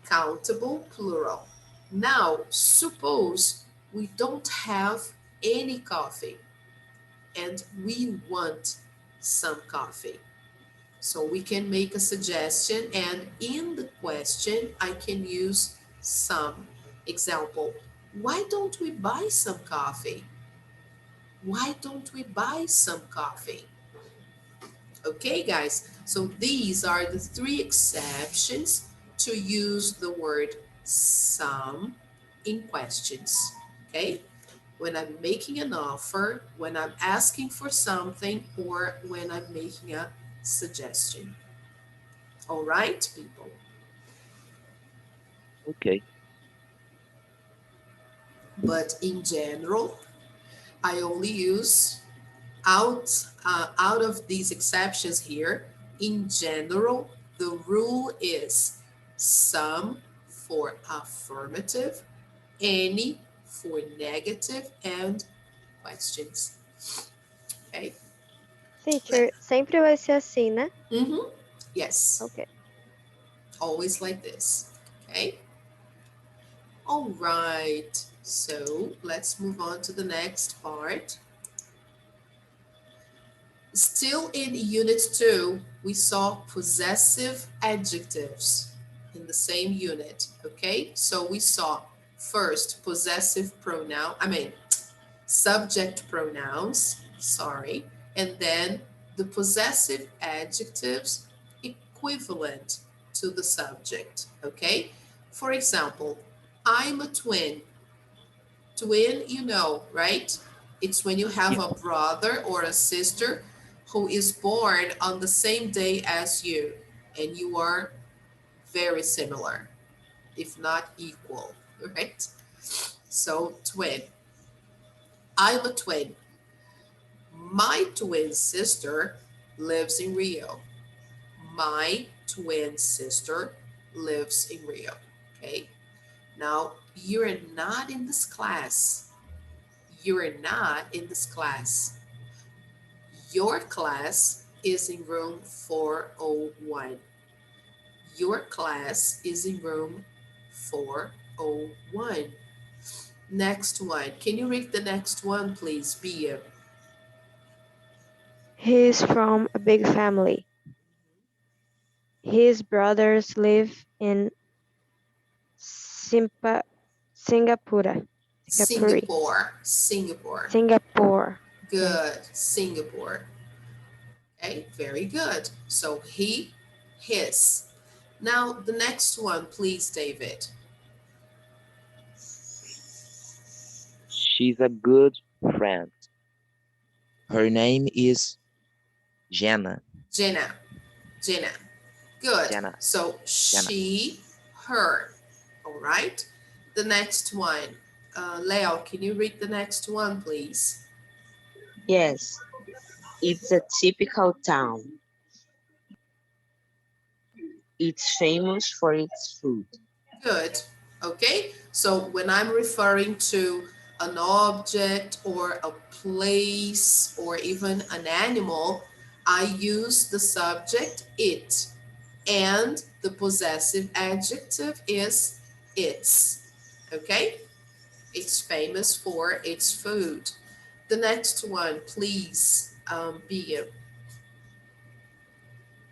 Countable plural. Now suppose we don't have any coffee and we want some coffee. So we can make a suggestion, and in the question, I can use some. Example, why don't we buy some coffee? Why don't we buy some coffee? Okay, guys, so these are the three exceptions to use the word some in questions. Okay, when I'm making an offer, when I'm asking for something, or when I'm making a suggestion. All right, people. Okay. But in general, I only use out of these exceptions here. In general, the rule is some for affirmative, any for negative, and questions. Okay. Teacher, sempre vai ser assim, né? Mm-hmm. Yes. Ok. Always like this. Okay. All right. So let's move on to the next part. Still in Unit 2, we saw possessive adjectives in the same unit, okay? So we saw first possessive pronoun, subject pronouns, sorry, and then the possessive adjectives equivalent to the subject, okay? For example, I'm a twin. Twin, you know, right? It's when you have Yeah. a brother or a sister who is born on the same day as you, and you are very similar, if not equal, right? So, twin. I'm a twin. My twin sister lives in Rio. My twin sister lives in Rio. Okay. Now, you're not in this class. You're not in this class. Your class is in room 401. Your class is in room 401. Next one. Can you read the next one, please, Bia? He is from a big family. His brothers live in Simpa, Singapore. Singapore. Singapore. Singapore. Singapore. Okay. Good. Singapore. Okay, very good. So he, his. Now the next one, please, David. She's a good friend. Her name is Jenna. Jenna. Jenna. Good. Jenna. So Jenna. she, her. All right. The next one. Leo, can you read the next one, please? Yes, it's a typical town. It's famous for its food. Good. Okay. So when I'm referring to an object or a place or even an animal, I use the subject it, and the possessive adjective is its. Okay. It's famous for its food. The next one, please, be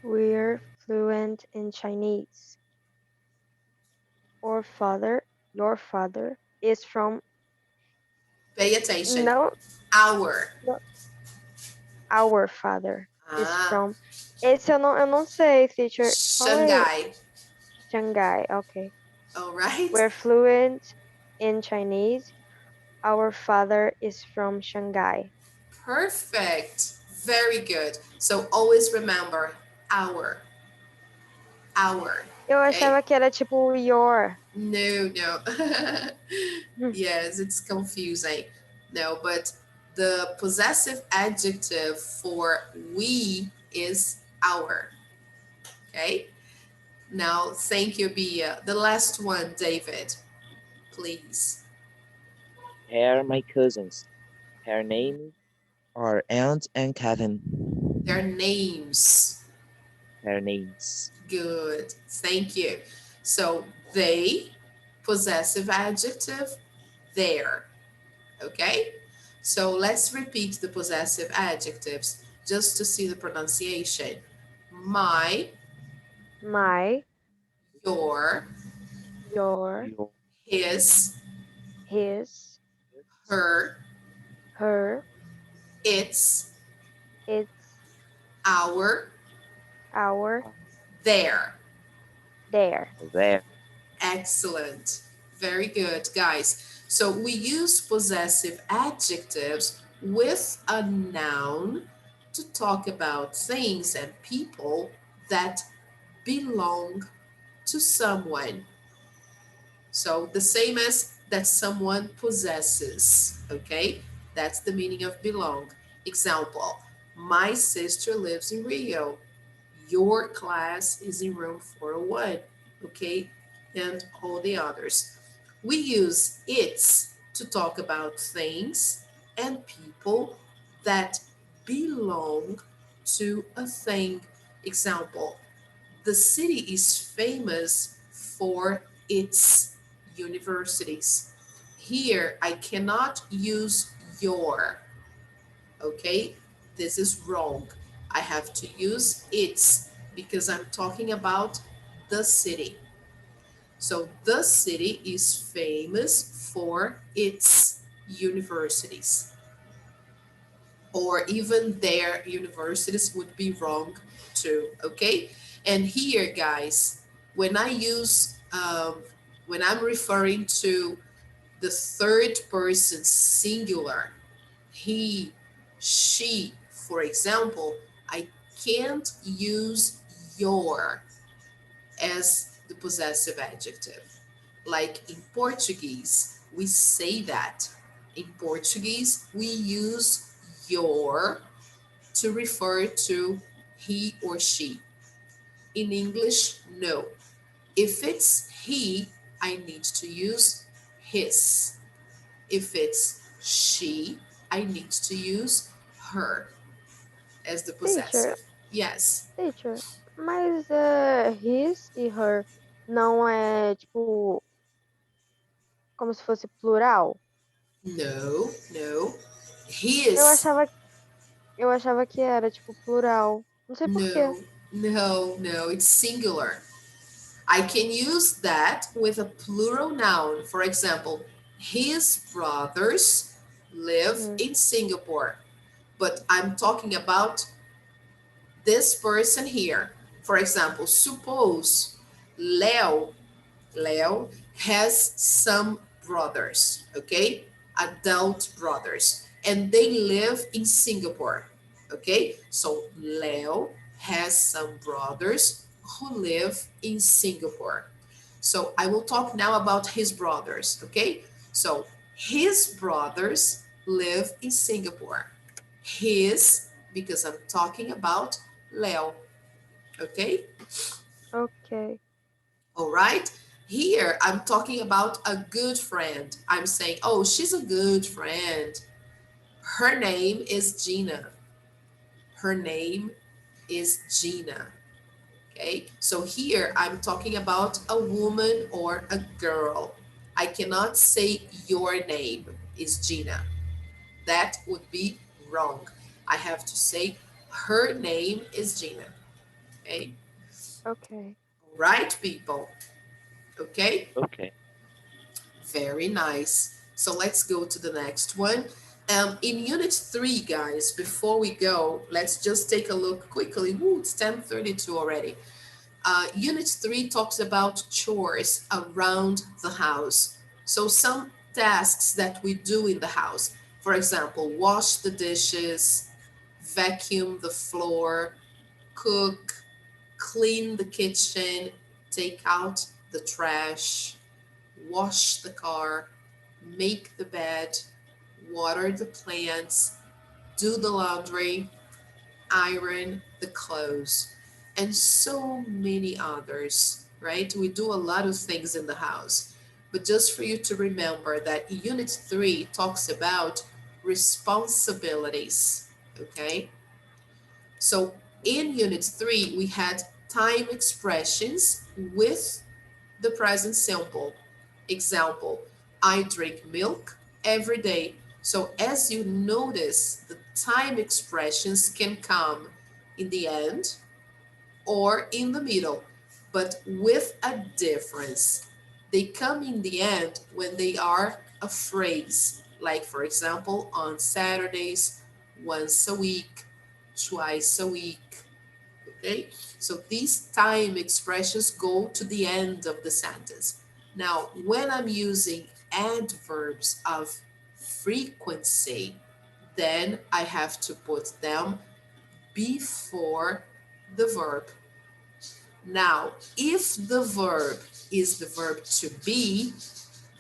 We're fluent in Chinese. Our father, your father, is from pay attention. no, Our. no, our father is Ah, from. Esse eu não sei, teacher. Fala aí. Shanghai. Shanghai. Okay. All right. We're fluent in Chinese. Our father is from Shanghai. Perfect. Very good. So always remember our, our. Eu Okay? achava que era tipo your. No, no. Yes, it's confusing. No, but the possessive adjective for we is our. Okay? Now, thank you, Bia. The last one, David, please. They're my cousins. Her name are Aunt and Kevin. Their names. Their names. Good. Thank you. So they, possessive adjective, their. Okay? So let's repeat the possessive adjectives just to see the pronunciation. My, My, your, your, Your his, his, her, her, its, its, our, our, their. their. there. Excellent. Very good, guys. So we use possessive adjectives with a noun to talk about things and people that belong to someone. So the same as that someone possesses, okay? That's the meaning of belong. Example, my sister lives in Rio. Your class is in room 401, okay? And all the others. We use its to talk about things and people that belong to a thing. Example, the city is famous for its universities. Here, I cannot use your, okay? This is wrong. I have to use its because I'm talking about the city. So the city is famous for its universities, or even their universities would be wrong too, okay? And here, guys, when I use, when I'm referring to the third person singular, he, she, for example, I can't use your as the possessive adjective. Like in Portuguese, we say that. In Portuguese, we use your to refer to he or she. In English, no. If it's he, I need to use his. If it's she, I need to use her as the Teacher, possessive. Yes. teacher. Mas his e her não é tipo como se fosse plural? No, no. Eu His. achava, eu achava que era tipo plural. Não sei por quê. No, no, no. It's singular. I can use that with a plural noun. For example, his brothers live Uhum. in Singapore. But I'm talking about this person here. For example, suppose Leo has some brothers, okay? Adult brothers, and they live in Singapore, okay? So Leo has some brothers who live in Singapore. So I will talk now about his brothers, okay? So His brothers live in Singapore. His, because I'm talking about Leo. Okay? Okay. All right? Here, I'm talking about a good friend. I'm saying, oh, she's a good friend. Her name is Gina. Her name is Gina. Okay? So here, I'm talking about a woman or a girl. I cannot say your name is Gina. That would be wrong. I have to say her name is Gina. Okay? Okay. Right, people? Okay? Okay. Very nice. So let's go to the next one. In unit 3, guys, before we go, let's just take a look quickly. Woo, it's 10:32 already. Unit 3 talks about chores around the house. So some tasks that we do in the house. For example, wash the dishes, vacuum the floor, cook, clean the kitchen, take out the trash, wash the car, make the bed, water the plants, do the laundry, iron the clothes, and so many others, right? We do a lot of things in the house. But just for you to remember that Unit 3 talks about responsibilities, okay? So in Unit 3, we had time expressions with the present simple. Example, I drink milk every day. So as you notice, the time expressions can come in the end or in the middle, but with a difference. They come in the end when they are a phrase, like for example, on Saturdays, once a week, twice a week, okay? So these time expressions go to the end of the sentence. Now, when I'm using adverbs of frequency, then I have to put them before the verb. Now, if the verb is the verb to be,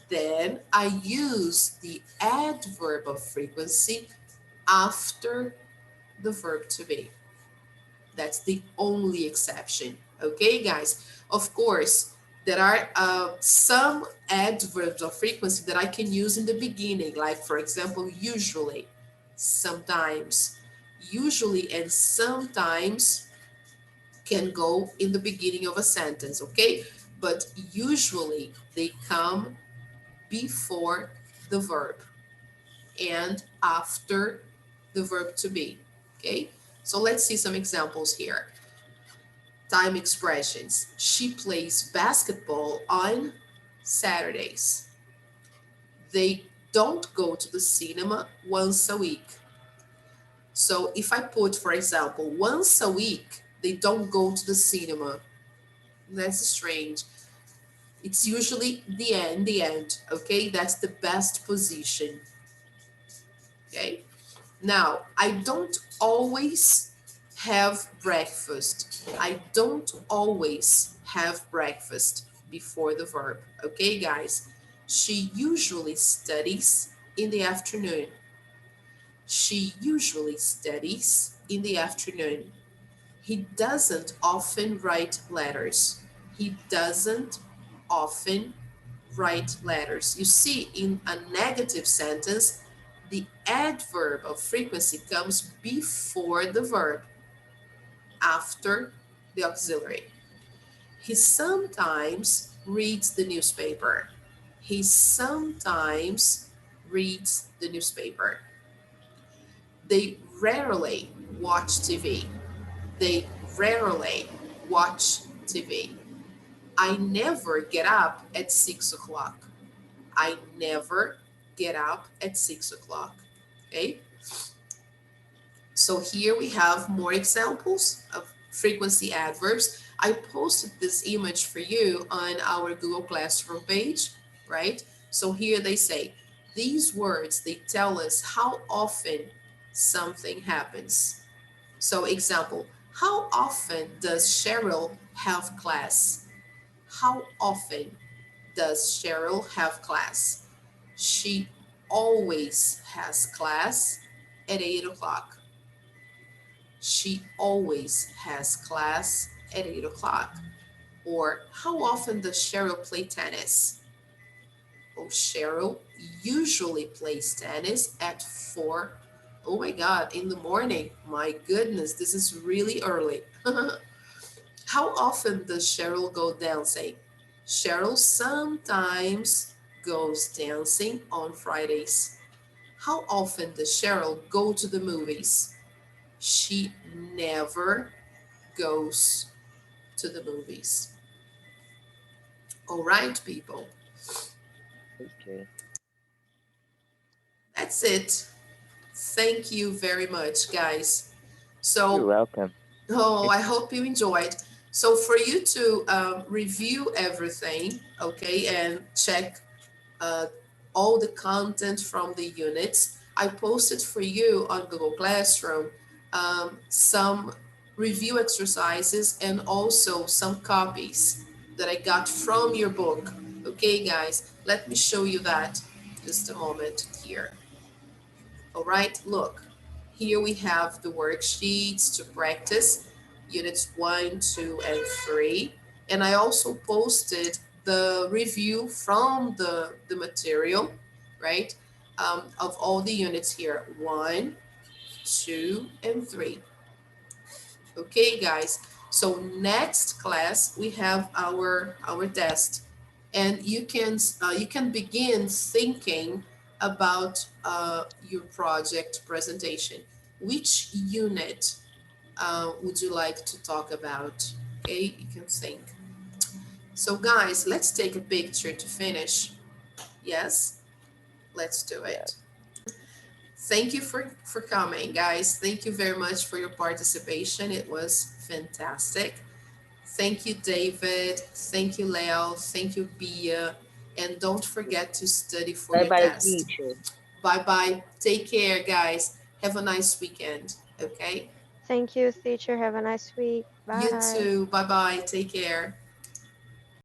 then I use the adverb of frequency after the verb to be. That's the only exception. Okay, guys? Of course, there are some adverbs of frequency that I can use in the beginning, like, for example, usually, sometimes. Usually and sometimes can go in the beginning of a sentence, okay? But usually they come before the verb and after the verb to be, okay? So let's see some examples here. Time expressions. She plays basketball on Saturdays. They don't go to the cinema once a week. So if I put, for example, once a week, they don't go to the cinema. That's strange. It's usually the end, okay? That's the best position, okay? Now, I don't always have breakfast. I don't always have breakfast before the verb. Okay, guys? She usually studies in the afternoon. She usually studies in the afternoon. He doesn't often write letters. He doesn't often write letters. You see, in a negative sentence, the adverb of frequency comes before the verb, after the auxiliary. He sometimes reads the newspaper. He sometimes reads the newspaper. They rarely watch TV. They rarely watch TV. I never get up at 6 o'clock. I never get up at 6 o'clock. Okay. So here we have more examples of frequency adverbs. I posted this image for you on our Google Classroom page, right? So here they say, these words, they tell us how often something happens. So example, how often does Cheryl have class? How often does Cheryl have class? She always has class at 8 o'clock. She always has class at 8 o'clock. Or how often does Cheryl play tennis? Oh, Cheryl usually plays tennis at 4. Oh my God, in the morning. My goodness, this is really early. How often does Cheryl go dancing? Cheryl sometimes goes dancing on Fridays. How often does Cheryl go to the movies? She never goes to the movies. All right, people. Okay. That's it. Thank you very much, guys. You're So, welcome. oh, I It's hope you enjoyed. So, for you to review everything, okay, and check uh, all the content from the units, I posted for you on Google Classroom some review exercises and also some copies that I got from your book. Okay, guys, let me show you that. Just a moment here. All right, look, here we have the worksheets to practice, units 1, 2, and 3. And I also posted the review from the material, right, of all the units here, 1, 2, and 3. Okay, guys. So next class we have our test, and you can begin thinking about your project presentation. Which unit would you like to talk about? Okay, you can think. So, guys, let's take a picture to finish. Yes, let's do yeah. it. Thank you for coming, guys. Thank you very much for your participation. It was fantastic. Thank you, David. Thank you, Leo. Thank you, Bia. And don't forget to study for Bye your bye, test. teacher. Bye bye. Take care, guys. Have a nice weekend. Okay? Thank you, teacher. Have a nice week. You Bye. too. Bye bye. Take care.